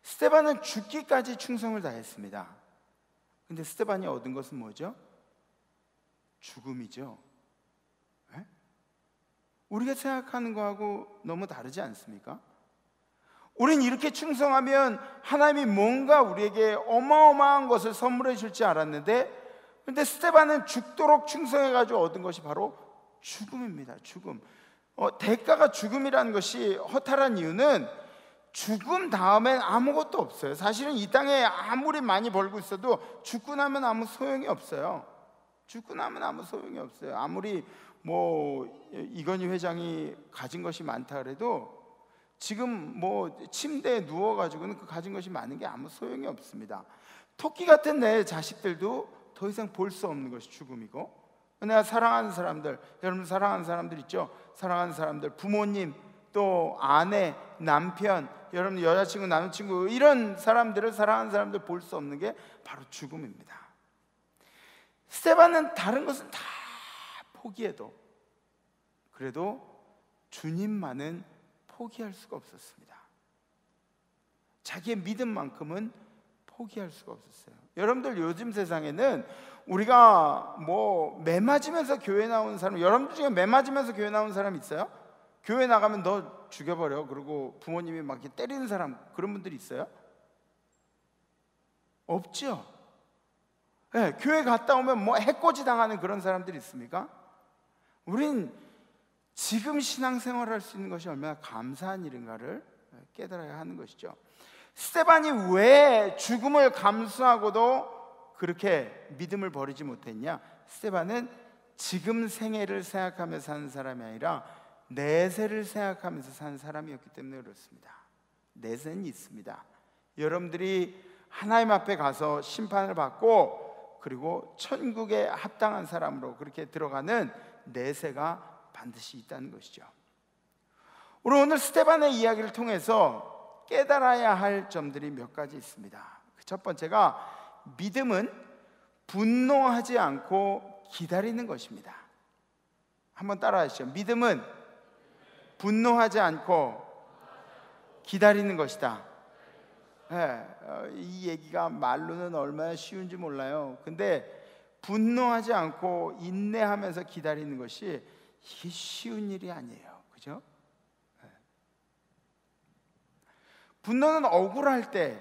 스데반은 죽기까지 충성을 다했습니다. 근데 스데반이 얻은 것은 뭐죠? 죽음이죠. 네? 우리가 생각하는 거하고 너무 다르지 않습니까? 우린 이렇게 충성하면 하나님이 뭔가 우리에게 어마어마한 것을 선물해 줄지 알았는데, 근데 스데반은 죽도록 충성해가지고 얻은 것이 바로 죽음입니다. 죽음. 대가가 죽음이라는 것이 허탈한 이유는 죽음 다음엔 아무것도 없어요. 사실은 이 땅에 아무리 많이 벌고 있어도 죽고 나면 아무 소용이 없어요. 죽고 나면 아무 소용이 없어요. 아무리 뭐 이건희 회장이 가진 것이 많다 그래도 지금 뭐 침대에 누워가지고는 그 가진 것이 많은 게 아무 소용이 없습니다. 토끼 같은 내 자식들도 더 이상 볼 수 없는 것이 죽음이고, 내가 사랑하는 사람들, 여러분 사랑하는 사람들 있죠? 사랑하는 사람들, 부모님, 또 아내, 남편, 여러분 여자친구, 남자친구, 이런 사람들을 사랑하는 사람들 볼 수 없는 게 바로 죽음입니다. 스데반은 다른 것은 다 포기해도 그래도 주님만은 포기할 수가 없었습니다. 자기의 믿음만큼은 포기할 수가 없었어요. 여러분들 요즘 세상에는 우리가 뭐 매 맞으면서 교회 나오는 사람, 여러분들 중에 매 맞으면서 교회 나오는 사람 있어요? 교회 나가면 너 죽여버려, 그리고 부모님이 막 이렇게 때리는 사람, 그런 분들이 있어요? 없죠. 네, 교회 갔다 오면 뭐 해코지 당하는 그런 사람들이 있습니까? 우린 지금 신앙생활을 할 수 있는 것이 얼마나 감사한 일인가를 깨달아야 하는 것이죠. 스데반이 왜 죽음을 감수하고도 그렇게 믿음을 버리지 못했냐? 스데반은 지금 생애를 생각하며 사는 사람이 아니라 내세를 생각하면서 사는 사람이었기 때문에 그렇습니다. 내세는 있습니다. 여러분들이 하나님 앞에 가서 심판을 받고 그리고 천국에 합당한 사람으로 그렇게 들어가는 내세가 반드시 있다는 것이죠. 우리 오늘 스데반의 이야기를 통해서 깨달아야 할 점들이 몇 가지 있습니다. 첫 번째가 믿음은 분노하지 않고 기다리는 것입니다. 한번 따라하시죠. 믿음은 분노하지 않고 기다리는 것이다. 네, 이 얘기가 말로는 얼마나 쉬운지 몰라요. 근데 분노하지 않고 인내하면서 기다리는 것이 이게 쉬운 일이 아니에요. 그죠? 네. 분노는 억울할 때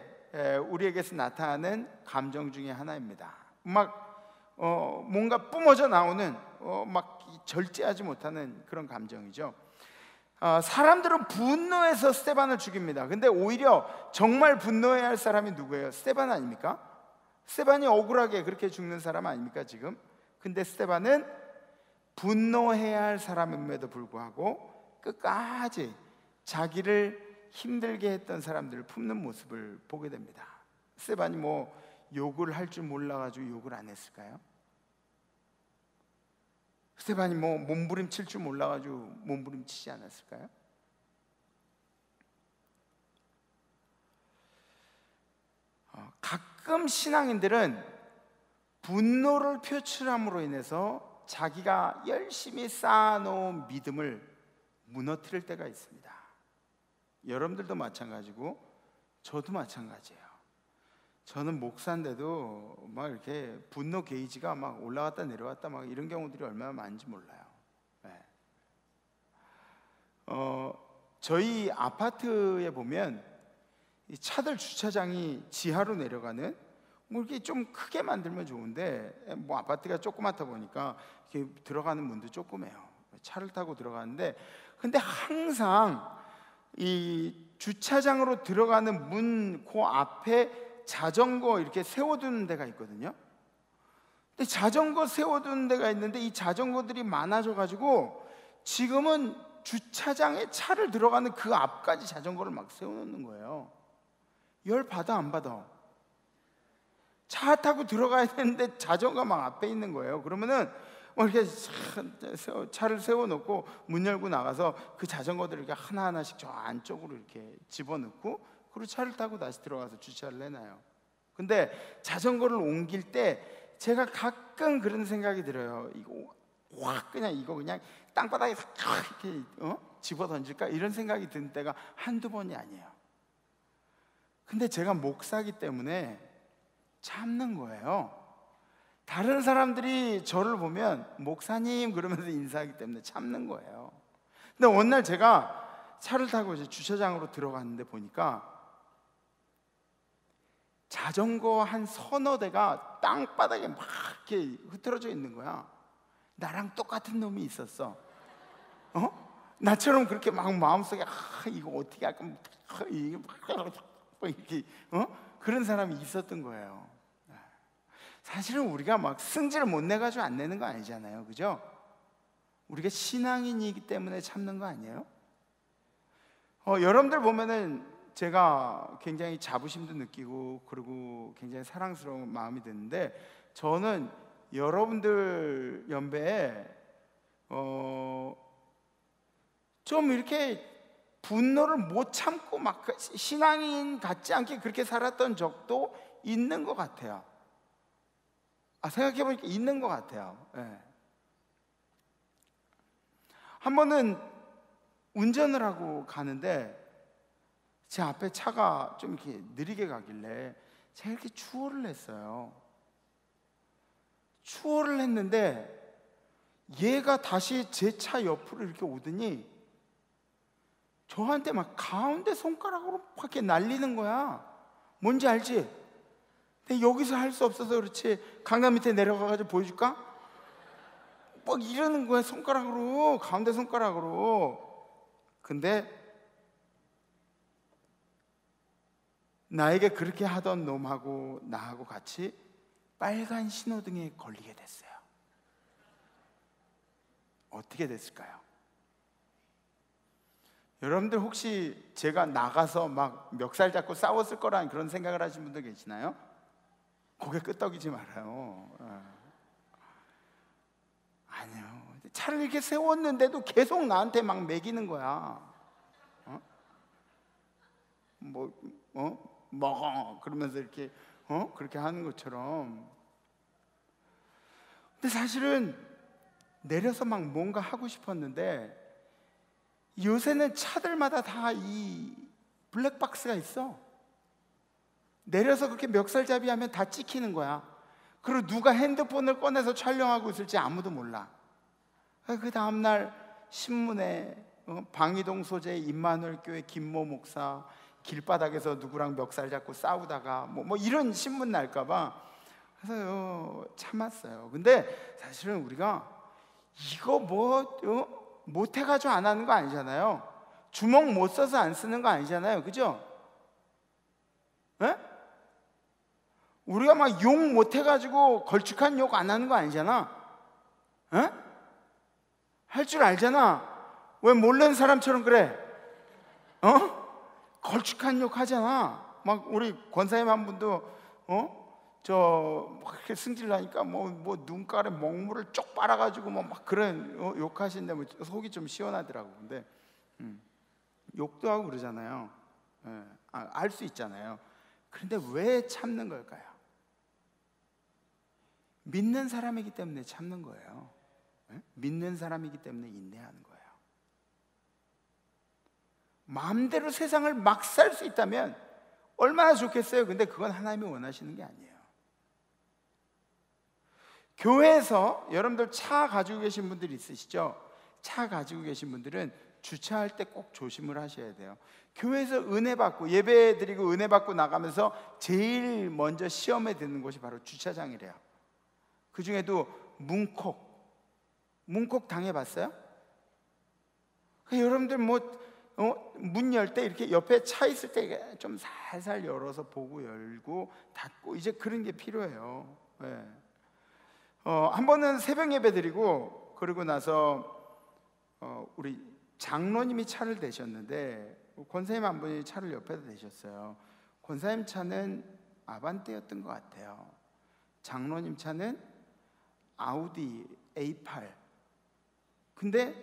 우리에게서 나타나는 감정 중에 하나입니다. 뭔가 뿜어져 나오는 막 절제하지 못하는 그런 감정이죠. 사람들은 분노해서 스데반을 죽입니다. 근데 오히려 정말 분노해야 할 사람이 누구예요? 스데반 아닙니까? 스데반이 억울하게 그렇게 죽는 사람 아닙니까 지금? 근데 스데반은 분노해야 할 사람임에도 불구하고 끝까지 자기를 힘들게 했던 사람들을 품는 모습을 보게 됩니다. 스데반이 욕을 할 줄 몰라가지고 욕을 안 했을까요? 스데반이 몸부림칠 줄 몰라가지고 몸부림치지 않았을까요? 가끔 신앙인들은 분노를 표출함으로 인해서 자기가 열심히 쌓아놓은 믿음을 무너뜨릴 때가 있습니다. 여러분들도 마찬가지고 저도 마찬가지예요. 저는 목사인데도 막 이렇게 분노 게이지가 막 올라갔다 내려갔다 막 이런 경우들이 얼마나 많은지 몰라요. 네. 저희 아파트에 보면 이 차들 주차장이 지하로 내려가는 이렇게 좀 크게 만들면 좋은데 아파트가 조그맣다 보니까 이렇게 들어가는 문도 조그매요. 차를 타고 들어가는데 근데 항상 이 주차장으로 들어가는 문 그 앞에 자전거 이렇게 세워두는 데가 있거든요. 근데 자전거 세워두는 데가 있는데 이 자전거들이 많아져 가지고 지금은 주차장에 차를 들어가는 그 앞까지 자전거를 막 세워놓는 거예요. 열 받아 안 받아? 차 타고 들어가야 되는데 자전거가 막 앞에 있는 거예요. 그러면은 이렇게 차를 세워놓고 문 열고 나가서 그 자전거들을 이렇게 하나하나씩 저 안쪽으로 이렇게 집어넣고 그리고 차를 타고 다시 들어가서 주차를 해놔요. 근데 자전거를 옮길 때 제가 가끔 그런 생각이 들어요. 이거 확 그냥 땅바닥에 이렇게 집어 던질까 이런 생각이 드는 때가 한두 번이 아니에요. 근데 제가 목사기 때문에 참는 거예요. 다른 사람들이 저를 보면 목사님 그러면서 인사하기 때문에 참는 거예요. 근데 어느 날 제가 차를 타고 이제 주차장으로 들어갔는데 보니까 자전거 한 서너 대가 땅바닥에 막 이렇게 흐트러져 있는 거야. 나랑 똑같은 놈이 있었어. 나처럼 그렇게 막 마음속에 이거 어떻게 할까 이게 이렇게 그런 사람이 있었던 거예요. 사실은 우리가 막 승질을 못 내가지고 안 내는 거 아니잖아요, 그죠? 우리가 신앙인이기 때문에 참는 거 아니에요? 여러분들 보면은 제가 굉장히 자부심도 느끼고 그리고 굉장히 사랑스러운 마음이 드는데 저는 여러분들 연배에 좀 이렇게 분노를 못 참고 막 신앙인 같지 않게 그렇게 살았던 적도 있는 것 같아요. 생각해보니까 있는 것 같아요. 네. 한 번은 운전을 하고 가는데 제 앞에 차가 좀 이렇게 느리게 가길래 제가 이렇게 추월을 했어요. 추월을 했는데 얘가 다시 제 차 옆으로 이렇게 오더니 저한테 막 가운데 손가락으로 막 이렇게 날리는 거야. 뭔지 알지? 근데 여기서 할 수 없어서 그렇지 강남 밑에 내려가가지고 보여줄까? 막 이러는 거야. 손가락으로, 가운데 손가락으로. 근데 나에게 그렇게 하던 놈하고 나하고 같이 빨간 신호등에 걸리게 됐어요. 어떻게 됐을까요? 여러분들 혹시 제가 나가서 막 멱살 잡고 싸웠을 거라는 그런 생각을 하시는 분들 계시나요? 고개 끄덕이지 말아요. 아니요. 차를 이렇게 세웠는데도 계속 나한테 막 매기는 거야. 먹어 그러면서 이렇게 그렇게 하는 것처럼. 근데 사실은 내려서 막 뭔가 하고 싶었는데 요새는 차들마다 다 이 블랙박스가 있어. 내려서 그렇게 멱살잡이 하면 다 찍히는 거야. 그리고 누가 핸드폰을 꺼내서 촬영하고 있을지 아무도 몰라. 그 다음날 신문에 방이동 소재 임마누엘 교회 김모 목사 길바닥에서 누구랑 멱살 잡고 싸우다가 뭐 이런 신문 날까봐 그래서 참았어요. 근데 사실은 우리가 이거 못해가지고 안 하는 거 아니잖아요. 주먹 못 써서 안 쓰는 거 아니잖아요. 그죠? 에? 우리가 막 욕 못해가지고 걸쭉한 욕 안 하는 거 아니잖아. 에? 할 줄 알잖아. 왜 모르는 사람처럼 그래? 걸쭉한 욕 하잖아. 막 우리 권사님 한 분도 막 이렇게 승질나니까 뭐 눈가에 먹물을 쪽 빨아가지고 막 그런 욕하시는데 뭐 속이 좀 시원하더라고. 근데 욕도 하고 그러잖아요. 알 수 있잖아요. 그런데 왜 참는 걸까요? 믿는 사람이기 때문에 참는 거예요. 믿는 사람이기 때문에 인내하는 거예요. 마음대로 세상을 막 살 수 있다면 얼마나 좋겠어요. 근데 그건 하나님이 원하시는 게 아니에요. 교회에서 여러분들 차 가지고 계신 분들 있으시죠? 차 가지고 계신 분들은 주차할 때 꼭 조심을 하셔야 돼요. 교회에서 은혜 받고 예배 드리고 은혜 받고 나가면서 제일 먼저 시험에 드는 곳이 바로 주차장이래요. 그 중에도 문콕 당해봤어요? 여러분들 문 열 때 이렇게 옆에 차 있을 때 좀 살살 열어서 보고 열고 닫고 이제 그런 게 필요해요. 네. 한 번은 새벽 예배 드리고 그러고 나서 우리 장로님이 차를 대셨는데 권사님 한 분이 차를 옆에다 대셨어요. 권사님 차는 아반떼였던 것 같아요. 장로님 차는 아우디 A8. 근데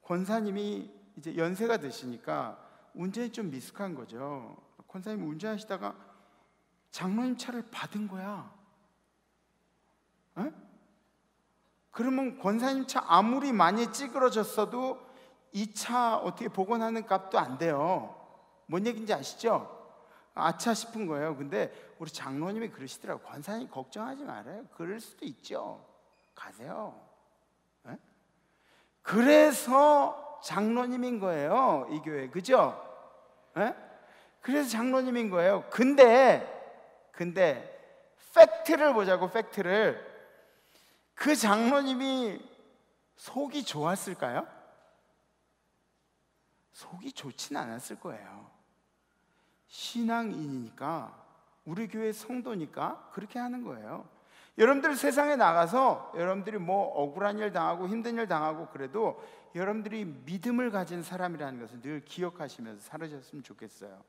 권사님이 이제 연세가 드시니까 운전이 좀 미숙한 거죠. 권사님이 운전하시다가 장로님 차를 받은 거야. 에? 그러면 권사님 차 아무리 많이 찌그러졌어도 이 차 어떻게 복원하는 값도 안 돼요. 뭔 얘기인지 아시죠? 아차 싶은 거예요. 근데 우리 장로님이 그러시더라고요. 권사님 걱정하지 말아요. 그럴 수도 있죠. 가세요. 에? 그래서 장로님인 거예요. 이 교회. 그죠? 에? 그래서 장로님인 거예요. 근데 팩트를 보자고. 팩트를. 그 장로님이 속이 좋았을까요? 속이 좋진 않았을 거예요. 신앙인이니까, 우리 교회 성도니까 그렇게 하는 거예요. 여러분들 세상에 나가서 여러분들이 억울한 일 당하고 힘든 일 당하고 그래도 여러분들이 믿음을 가진 사람이라는 것을 늘 기억하시면서 살아셨으면 좋겠어요.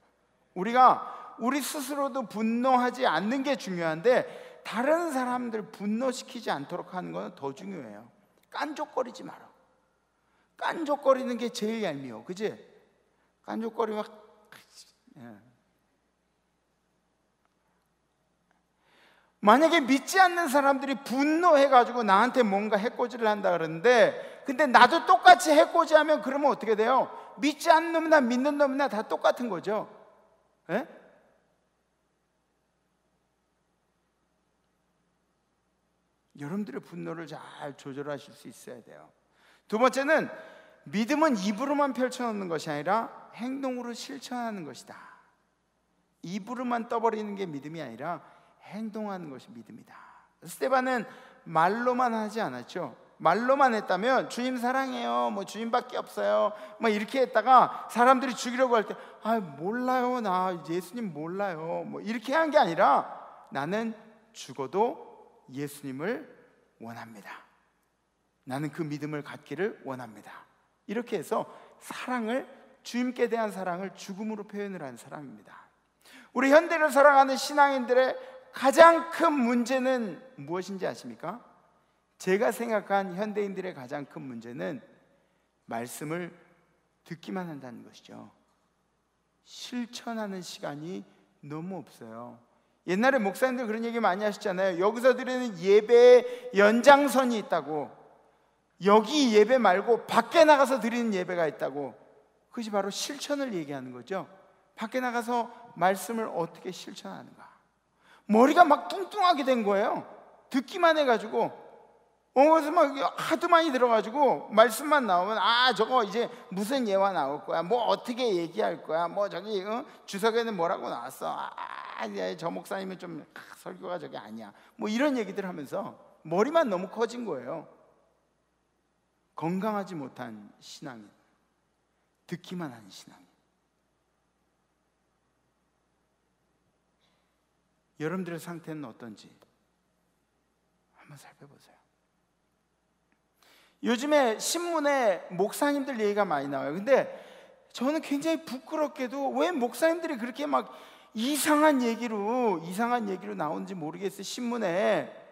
우리가 우리 스스로도 분노하지 않는 게 중요한데 다른 사람들 분노시키지 않도록 하는 건 더 중요해요. 깐족거리지 마라. 깐족거리는 게 제일 얄미워. 그치? 깐족거리면 만약에 믿지 않는 사람들이 분노해가지고 나한테 뭔가 해코지를 한다 그러는데, 근데 나도 똑같이 해코지하면 그러면 어떻게 돼요? 믿지 않는 놈이나 믿는 놈이나 다 똑같은 거죠. 에? 여러분들의 분노를 잘 조절하실 수 있어야 돼요. 두 번째는 믿음은 입으로만 펼쳐놓는 것이 아니라 행동으로 실천하는 것이다. 입으로만 떠버리는 게 믿음이 아니라 행동하는 것이 믿음이다. 스데반은 말로만 하지 않았죠. 말로만 했다면 주님 사랑해요, 주님밖에 없어요, 이렇게 했다가 사람들이 죽이려고 할 때 몰라요, 나 예수님 몰라요, 이렇게 한 게 아니라 나는 죽어도 예수님을 원합니다. 나는 그 믿음을 갖기를 원합니다. 이렇게 해서 사랑을, 주님께 대한 사랑을 죽음으로 표현을 한 사람입니다. 우리 현대를 살아가는 신앙인들의 가장 큰 문제는 무엇인지 아십니까? 제가 생각한 현대인들의 가장 큰 문제는 말씀을 듣기만 한다는 것이죠. 실천하는 시간이 너무 없어요. 옛날에 목사님들 그런 얘기 많이 하셨잖아요. 여기서 드리는 예배의 연장선이 있다고. 여기 예배 말고 밖에 나가서 드리는 예배가 있다고. 그것이 바로 실천을 얘기하는 거죠. 밖에 나가서 말씀을 어떻게 실천하는가. 머리가 막 뚱뚱하게 된 거예요. 듣기만 해가지고 그래서 막 하도 많이 들어가지고 말씀만 나오면 저거 이제 무슨 예화 나올 거야, 뭐 어떻게 얘기할 거야, 뭐 저기 주석에는 뭐라고 나왔어, 저 목사님은 좀 설교가 저게 아니야, 뭐 이런 얘기들 하면서 머리만 너무 커진 거예요. 건강하지 못한 신앙인, 듣기만 하는 신앙인. 여러분들의 상태는 어떤지 한번 살펴보세요. 요즘에 신문에 목사님들 얘기가 많이 나와요. 근데 저는 굉장히 부끄럽게도 왜 목사님들이 그렇게 막 이상한 얘기로 나오는지 모르겠어요. 신문에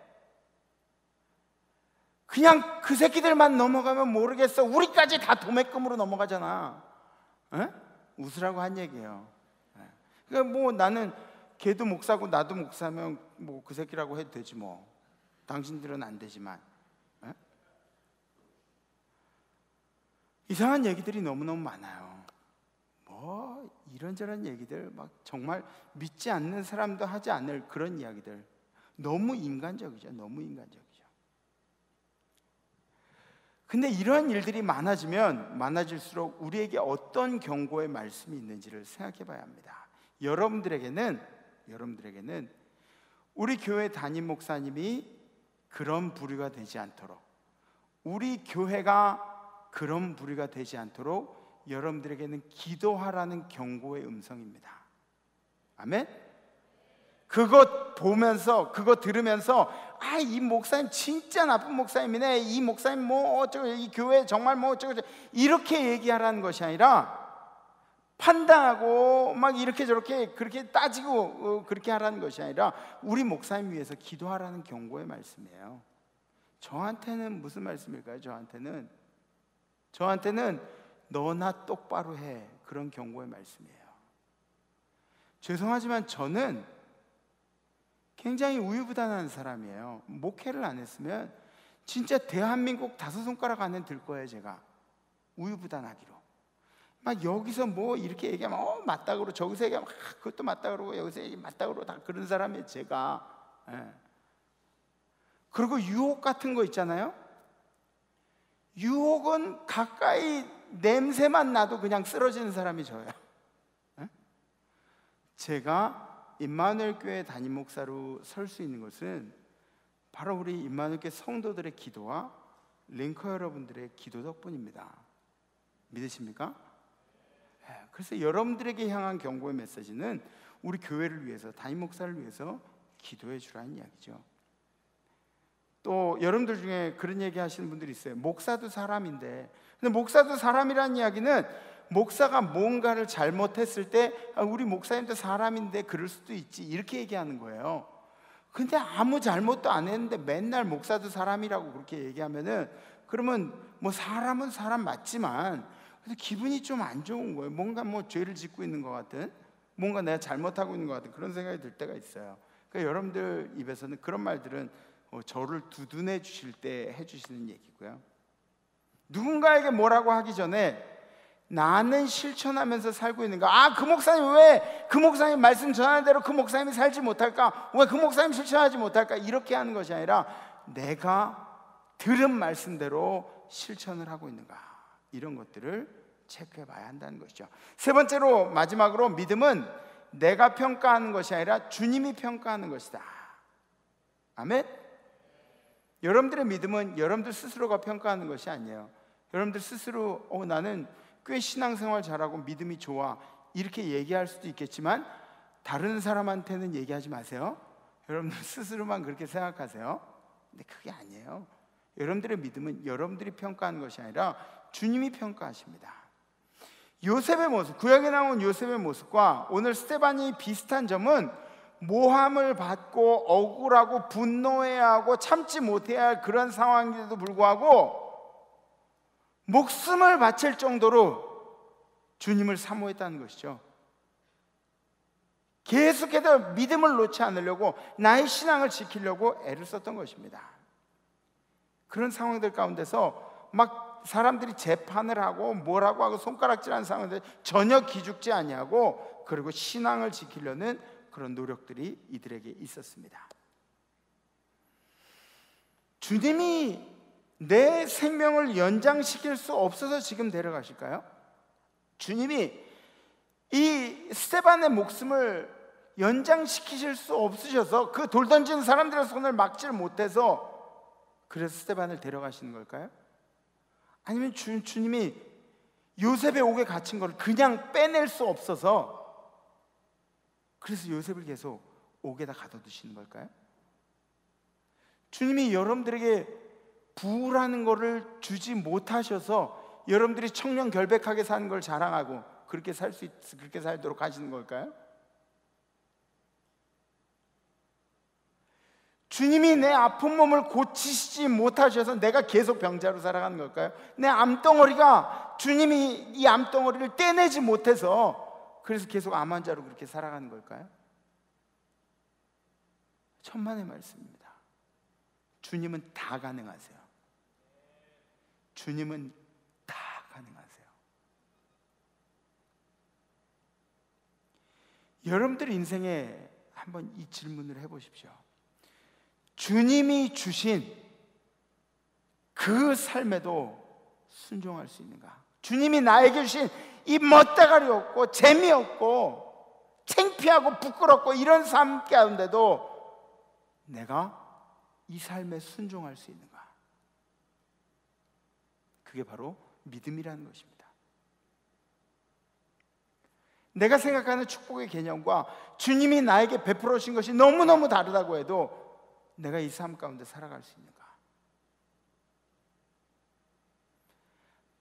그냥 그 새끼들만 넘어가면 모르겠어, 우리까지 다 도매금으로 넘어가잖아. 에? 웃으라고 한 얘기예요. 그러니까 뭐 나는 걔도 목사고 나도 목사면 뭐 그 새끼라고 해도 되지 뭐. 당신들은 안 되지만. 에? 이상한 얘기들이 너무너무 많아요. 뭐 이런저런 얘기들, 막 정말 믿지 않는 사람도 하지 않을 그런 이야기들. 너무 인간적이죠. 너무 인간적이죠. 근데 이러한 일들이 많아지면 많아질수록 우리에게 어떤 경고의 말씀이 있는지를 생각해 봐야 합니다. 여러분들에게는 우리 교회 담임 목사님이 그런 부류가 되지 않도록, 우리 교회가 그런 부류가 되지 않도록 여러분들에게는 기도하라는 경고의 음성입니다. 아멘? 그것 보면서, 그거 들으면서 이 목사님 진짜 나쁜 목사님이네, 이 목사님 뭐 어쩌고, 이 교회 정말 뭐 어쩌고 이렇게 얘기하라는 것이 아니라, 판단하고 막 이렇게 저렇게 그렇게 따지고 그렇게 하라는 것이 아니라 우리 목사님 위해서 기도하라는 경고의 말씀이에요. 저한테는 무슨 말씀일까요? 저한테는 너나 똑바로 해, 그런 경고의 말씀이에요. 죄송하지만 저는 굉장히 우유부단한 사람이에요. 목회를 안 했으면 진짜 대한민국 5손가락 안에 들 거예요. 제가 우유부단하기로 막 여기서 뭐 이렇게 얘기하면 맞다 그러고, 저기서 얘기하면 그것도 맞다 그러고, 여기서 얘기 맞다 그러고, 다 그런 사람이에요 제가. 그리고 유혹 같은 거 있잖아요. 유혹은 가까이 냄새만 나도 그냥 쓰러지는 사람이 저예요. 제가 임마누엘 교회 담임 목사로 설 수 있는 것은 바로 우리 임마누엘 교회 성도들의 기도와 링커 여러분들의 기도 덕분입니다. 믿으십니까? 그래서 여러분들에게 향한 경고의 메시지는 우리 교회를 위해서, 담임 목사를 위해서 기도해 주라는 이야기죠. 또 여러분들 중에 그런 얘기 하시는 분들이 있어요. 목사도 사람인데. 근데 목사도 사람이라는 이야기는 목사가 뭔가를 잘못했을 때 우리 목사님도 사람인데 그럴 수도 있지, 이렇게 얘기하는 거예요. 근데 아무 잘못도 안 했는데 맨날 목사도 사람이라고 그렇게 얘기하면은, 그러면 뭐 사람은 사람 맞지만 그래서 기분이 좀 안 좋은 거예요. 뭔가 뭐 죄를 짓고 있는 것 같은, 뭔가 내가 잘못하고 있는 것 같은 그런 생각이 들 때가 있어요. 그러니까 여러분들 입에서는 그런 말들은 저를 두둔해 주실 때 해주시는 얘기고요. 누군가에게 뭐라고 하기 전에 나는 실천하면서 살고 있는가? 그 목사님 왜 그 목사님 말씀 전하는 대로 그 목사님이 살지 못할까? 왜 그 목사님 실천하지 못할까? 이렇게 하는 것이 아니라 내가 들은 말씀대로 실천을 하고 있는가? 이런 것들을 체크해 봐야 한다는 것이죠. 세 번째로, 마지막으로, 믿음은 내가 평가하는 것이 아니라 주님이 평가하는 것이다. 아멘? 여러분들의 믿음은 여러분들 스스로가 평가하는 것이 아니에요. 여러분들 스스로 나는 꽤 신앙생활 잘하고 믿음이 좋아, 이렇게 얘기할 수도 있겠지만 다른 사람한테는 얘기하지 마세요. 여러분들 스스로만 그렇게 생각하세요. 근데 그게 아니에요. 여러분들의 믿음은 여러분들이 평가하는 것이 아니라 주님이 평가하십니다. 요셉의 모습, 구약에 나온 요셉의 모습과 오늘 스데반이 비슷한 점은 모함을 받고 억울하고 분노해야 하고 참지 못해야 할 그런 상황인데도 불구하고 목숨을 바칠 정도로 주님을 사모했다는 것이죠. 계속해서 믿음을 놓지 않으려고, 나의 신앙을 지키려고 애를 썼던 것입니다. 그런 상황들 가운데서 막 사람들이 재판을 하고 뭐라고 하고 손가락질하는 상황들 전혀 기죽지 아니하고, 그리고 신앙을 지키려는 그런 노력들이 이들에게 있었습니다. 주님이 내 생명을 연장시킬 수 없어서 지금 데려가실까요? 주님이 이 스데반의 목숨을 연장시키실 수 없으셔서 그 돌 던지는 사람들의 손을 막지를 못해서 그래서 스데반을 데려가시는 걸까요? 아니면 주님이 요셉의 옥에 갇힌 걸 그냥 빼낼 수 없어서 그래서 요셉을 계속 옥에다 가둬두시는 걸까요? 주님이 여러분들에게 부라는 거를 주지 못하셔서 여러분들이 청렴 결백하게 사는 걸 자랑하고 그렇게 살도록 하시는 걸까요? 주님이 내 아픈 몸을 고치시지 못하셔서 내가 계속 병자로 살아가는 걸까요? 내 암덩어리가 주님이 이 암덩어리를 떼내지 못해서 그래서 계속 암 환자로 그렇게 살아가는 걸까요? 천만의 말씀입니다. 주님은 다 가능하세요. 주님은 다 가능하세요. 여러분들 인생에 한번 이 질문을 해보십시오. 주님이 주신 그 삶에도 순종할 수 있는가? 주님이 나에게 주신 이 멋대가리 없고 재미없고 창피하고 부끄럽고 이런 삶 가운데도 내가 이 삶에 순종할 수 있는가? 그게 바로 믿음이라는 것입니다. 내가 생각하는 축복의 개념과 주님이 나에게 베풀어 주신 것이 너무너무 다르다고 해도 내가 이 삶 가운데 살아갈 수 있는가?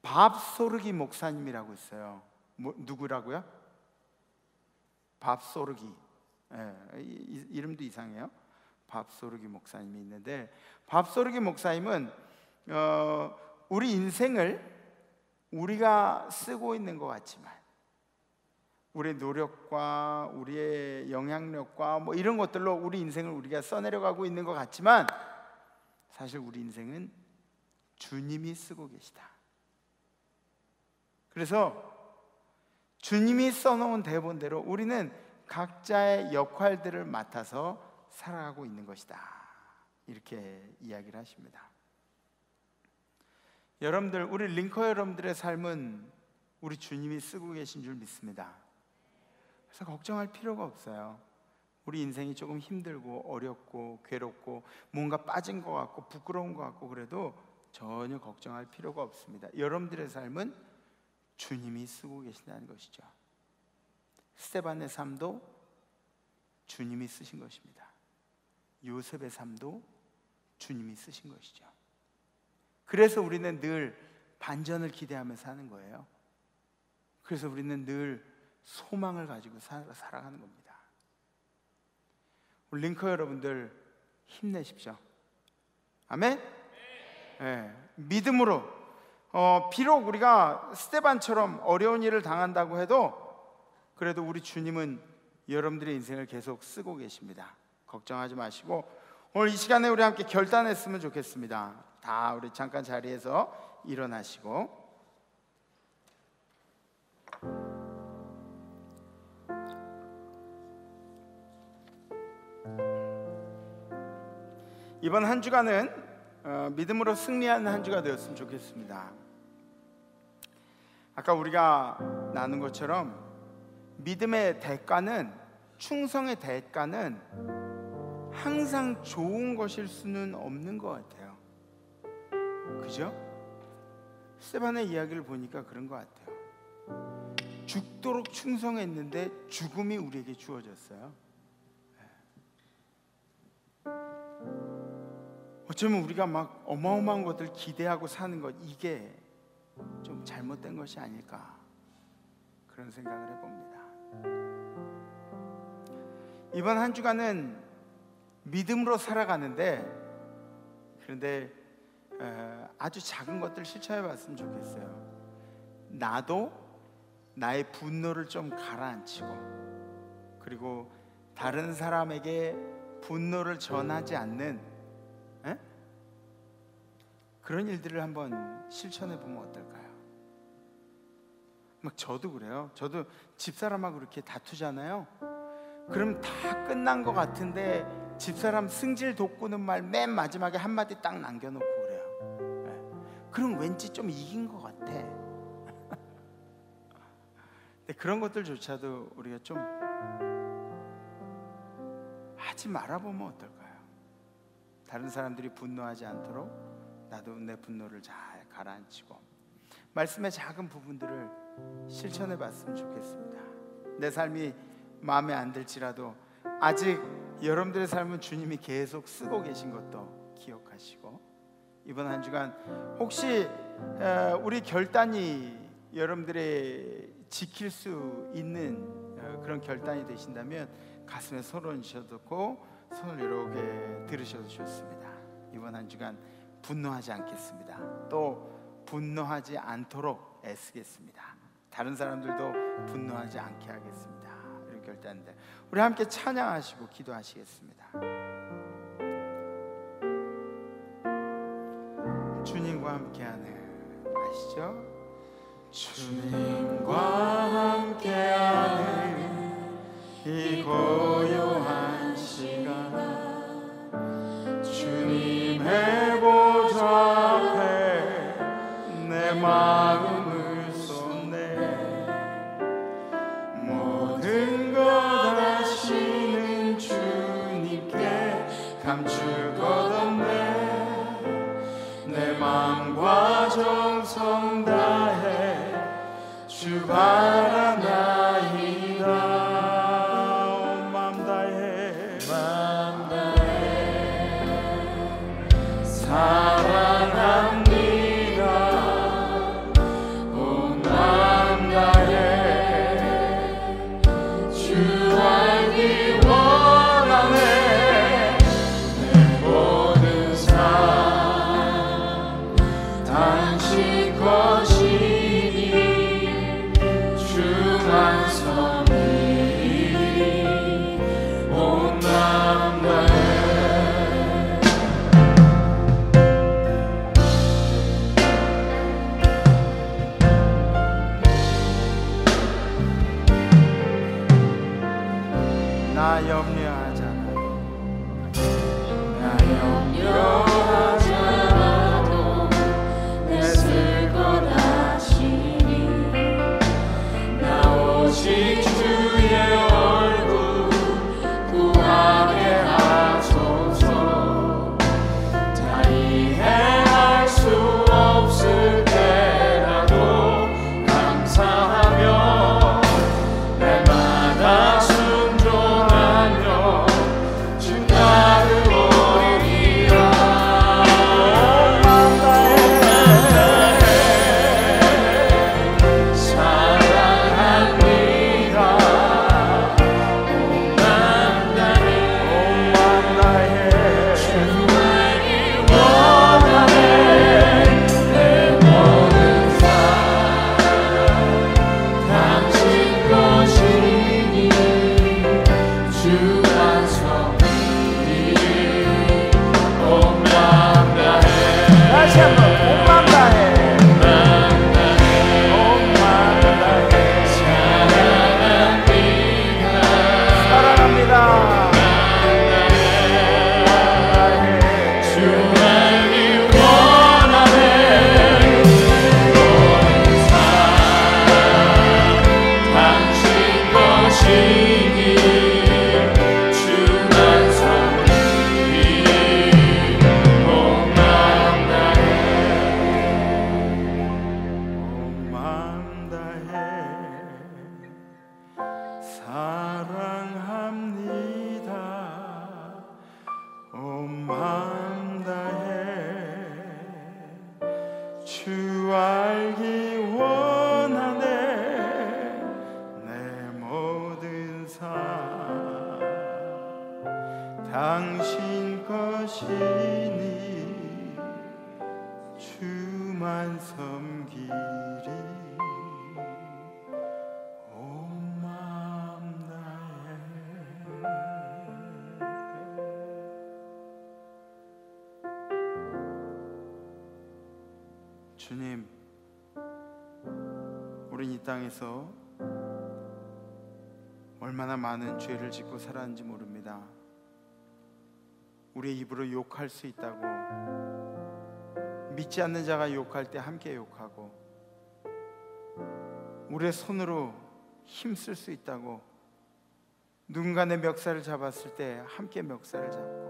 밥소르기 목사님이라고 있어요. 누구라고요? 밥소르기. 이름도 이상해요. 밥소르기 목사님이 있는데, 밥소르기 목사님은 우리 인생을 우리가 쓰고 있는 것 같지만 우리의 노력과 우리의 영향력과 뭐 이런 것들로 우리 인생을 우리가 써내려가고 있는 것 같지만 사실 우리 인생은 주님이 쓰고 계시다. 그래서 주님이 써놓은 대본대로 우리는 각자의 역할들을 맡아서 살아가고 있는 것이다. 이렇게 이야기를 하십니다. 여러분들, 우리 링커 여러분들의 삶은 우리 주님이 쓰고 계신 줄 믿습니다. 그래서 걱정할 필요가 없어요. 우리 인생이 조금 힘들고 어렵고 괴롭고 뭔가 빠진 것 같고 부끄러운 것 같고 그래도 전혀 걱정할 필요가 없습니다. 여러분들의 삶은 주님이 쓰고 계신다는 것이죠. 스데반의 삶도 주님이 쓰신 것입니다. 요셉의 삶도 주님이 쓰신 것이죠. 그래서 우리는 늘 반전을 기대하며 사는 거예요. 그래서 우리는 늘 소망을 가지고 살아가는 겁니다. 우리 링커 여러분들 힘내십시오. 아멘? 네, 믿음으로 비록 우리가 스데반처럼 어려운 일을 당한다고 해도 그래도 우리 주님은 여러분들의 인생을 계속 쓰고 계십니다. 걱정하지 마시고 오늘 이 시간에 우리 함께 결단했으면 좋겠습니다. 다 우리 잠깐 자리에서 일어나시고 이번 한 주간은 믿음으로 승리하는 한 주가 되었으면 좋겠습니다. 아까 우리가 나눈 것처럼 믿음의 대가는, 충성의 대가는 항상 좋은 것일 수는 없는 것 같아요. 그죠? 스데반의 이야기를 보니까 그런 것 같아요. 죽도록 충성했는데 죽음이 우리에게 주어졌어요. 어쩌면 우리가 막 어마어마한 것들 기대하고 사는 것, 이게 좀 잘못된 것이 아닐까, 그런 생각을 해봅니다. 이번 한 주간은 믿음으로 살아가는데, 그런데 아주 작은 것들 실천해 봤으면 좋겠어요. 나도 나의 분노를 좀 가라앉히고, 그리고 다른 사람에게 분노를 전하지 않는 그런 일들을 한번 실천해 보면 어떨까요? 막 저도 그래요. 저도 집사람하고 이렇게 다투잖아요. 그럼 다 끝난 것 같은데 집사람 승질 돋구는 말 맨 마지막에 한마디 딱 남겨놓고 그래요. 그럼 왠지 좀 이긴 것 같아. 근데 그런 것들조차도 우리가 좀 하지 말아보면 어떨까요? 다른 사람들이 분노하지 않도록 나도 내 분노를 잘 가라앉히고 말씀의 작은 부분들을 실천해 봤으면 좋겠습니다. 내 삶이 마음에 안 들지라도 아직 여러분들의 삶은 주님이 계속 쓰고 계신 것도 기억하시고, 이번 한 주간 혹시 우리 결단이 여러분들의 지킬 수 있는 그런 결단이 되신다면 가슴에 손을 얹으셔도 손을 이렇게 들으셔도 좋습니다. 이번 한 주간 분노하지 않겠습니다. 또 분노하지 않도록 애쓰겠습니다. 다른 사람들도 분노하지 않게 하겠습니다. 이런 결단인데 우리 함께 찬양하시고 기도하시겠습니다. 주님과 함께하는, 아시죠? 주님과 함께하는 이 고요한 시간, 주님의 보좌 앞에 내 마음을 쏟네. 모든 것 아시는 주님께 감출 것 없네. 내 마음과 정성 다해 주 바라나이다. 온 마음 다해 사랑합니다. 온 마음 다해 주 알기 원하네. 내 모든 삶 당신 것이니 주만 섬기리. 온 마음 다해 나 염려하잖아. 나 염려하잖아도 내 쓸 것 아시니. 나 오직 주의 얼굴 구하게 하소서. 다 이해할 수 없을 때라도 감사하며 날마다 순종하며 주 따르오리라. 사랑합니다. 온 마음 다해 주 알기 원하네. 내 모든 삶 당신 것이니 주만 섬기리. 온 마음 다해 다시 한번 온 마음 다해 온 마음 다해 사랑합니다. 주 알기 원하네. 모든 삶 당신 것이니 주만 섬기리. 온 마음 다해 온 마음 다해 사랑합니다. 온 마음 다해 주 알기 원하네. 내 모든 삶 당신 것이니 주만 섬기리. 온 마음 다해. 주님, 우린 이 땅에서 얼마나 많은 죄를 짓고 살았는지 모릅니다. 우리의 입으로 욕할 수 있다고 믿지 않는 자가 욕할 때 함께 욕하고, 우리의 손으로 힘쓸 수 있다고 누군가 내 멱살을 잡았을 때 함께 멱살을 잡고,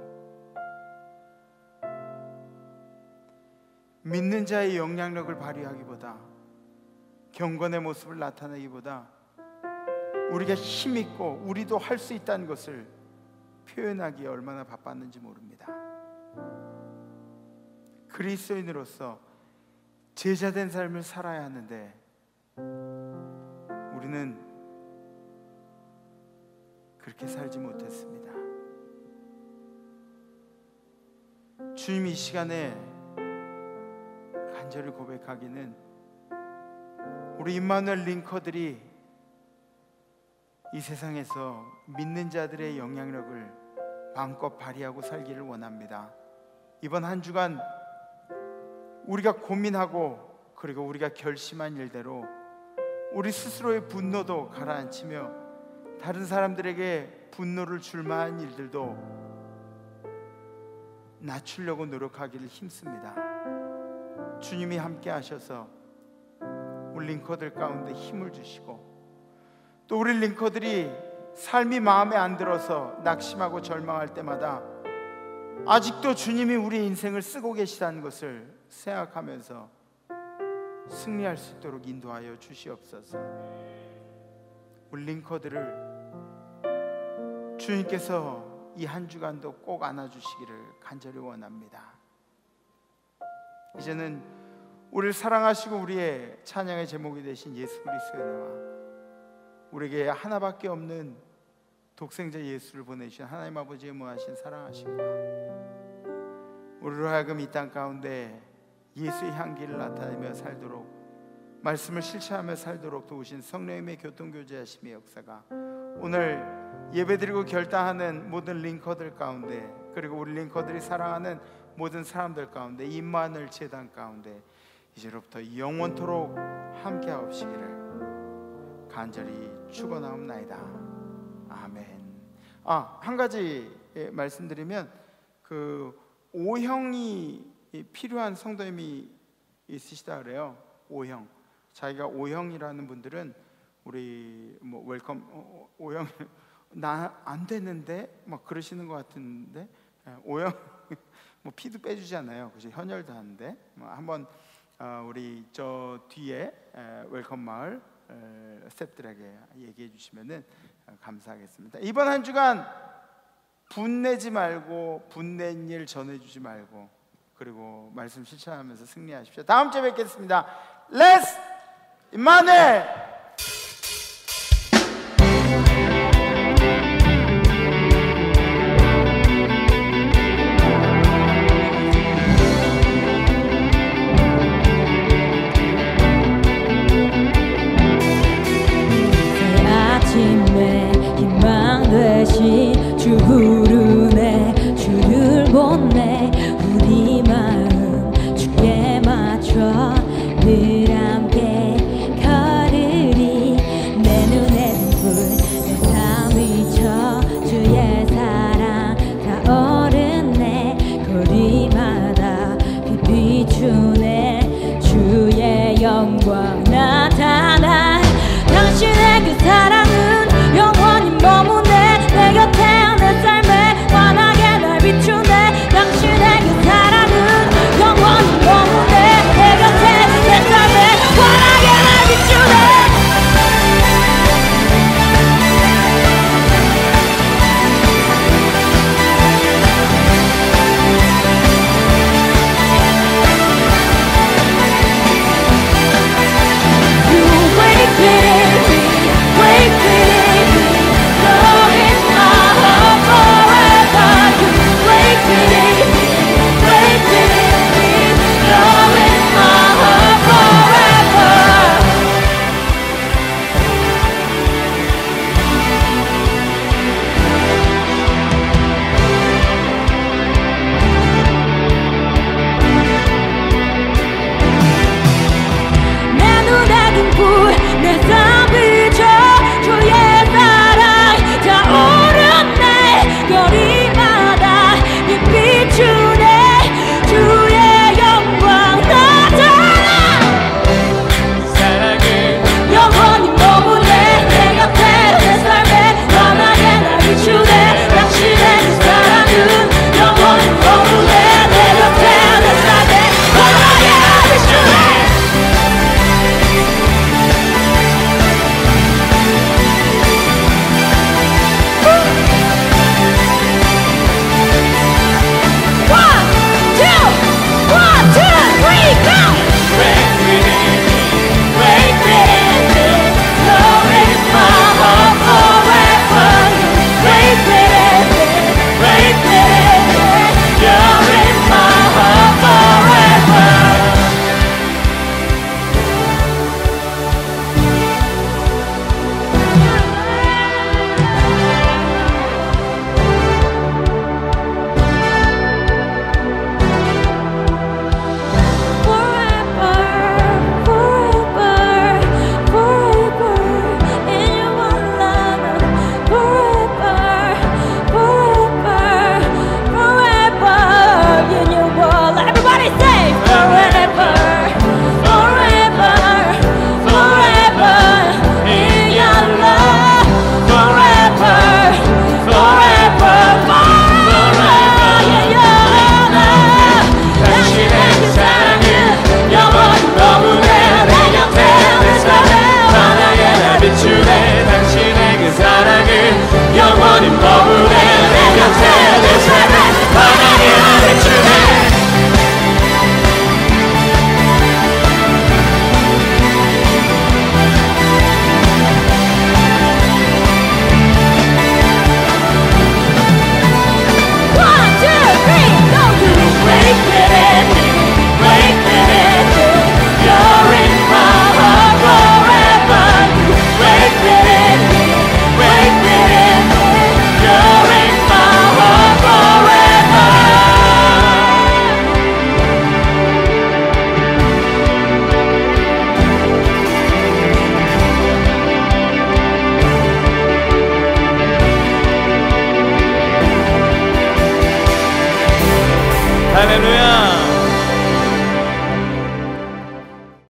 믿는 자의 영향력을 발휘하기보다, 경건의 모습을 나타내기보다 우리가 힘있고 우리도 할 수 있다는 것을 표현하기에 얼마나 바빴는지 모릅니다. 그리스도인으로서 제자된 삶을 살아야 하는데 우리는 그렇게 살지 못했습니다. 주님, 이 시간에 간절히 고백하기는 우리 임마누엘 링커들이 이 세상에서 믿는 자들의 영향력을 마음껏 발휘하고 살기를 원합니다. 이번 한 주간 우리가 고민하고 그리고 우리가 결심한 일대로 우리 스스로의 분노도 가라앉히며 다른 사람들에게 분노를 줄 만한 일들도 낮추려고 노력하기를 힘씁니다. 주님이 함께 하셔서 우리 링커들 가운데 힘을 주시고, 또 우리 링커들이 삶이 마음에 안 들어서 낙심하고 절망할 때마다 아직도 주님이 우리 인생을 쓰고 계시다는 것을 생각하면서 승리할 수 있도록 인도하여 주시옵소서. 우리 링커들을 주님께서 이 한 주간도 꼭 안아주시기를 간절히 원합니다. 이제는 우리를 사랑하시고 우리의 찬양의 제목이 되신 예수 그리스도의 은혜와 우리에게 하나밖에 없는 독생자 예수를 보내주신 하나님 아버지의 무하신 사랑하심과 우리로 하여금 이 땅 가운데 예수의 향기를 나타내며 살도록, 말씀을 실천하며 살도록 도우신 성령님의 교통교제하심의 역사가 오늘 예배드리고 결단하는 모든 링커들 가운데, 그리고 우리 링커들이 사랑하는 모든 사람들 가운데, 임마누엘 재단 가운데 이제로부터 영원토록 함께 하옵시기를 간절히 축원하옵나이다. 아멘. 한 가지 말씀드리면, 그 O형이 필요한 성도님이 있으시다 그래요. O형. 자기가 O형이라는 분들은 우리 뭐 웰컴 O형 나 안 되는데 막 그러시는 것 같은데, O형 뭐 피도 빼주잖아요. 그죠? 헌혈도 하는데 한번 우리 저 뒤에 웰컴 마을 스태프들에게 얘기해 주시면은 감사하겠습니다. 이번 한 주간 분내지 말고, 분낸 일 전해주지 말고, 그리고 말씀 실천하면서 승리하십시오. 다음 주에 뵙겠습니다. Let's 임마누엘. 아침에 희망 되신 주 부르네, 주를 보내. 우리 마음 주께 맞춰 늘 함께 걸으리. 내 눈에 불, 내 삶 비춰 주의 사랑 타오르네. 거리마다 빛 비추네 주의 영광.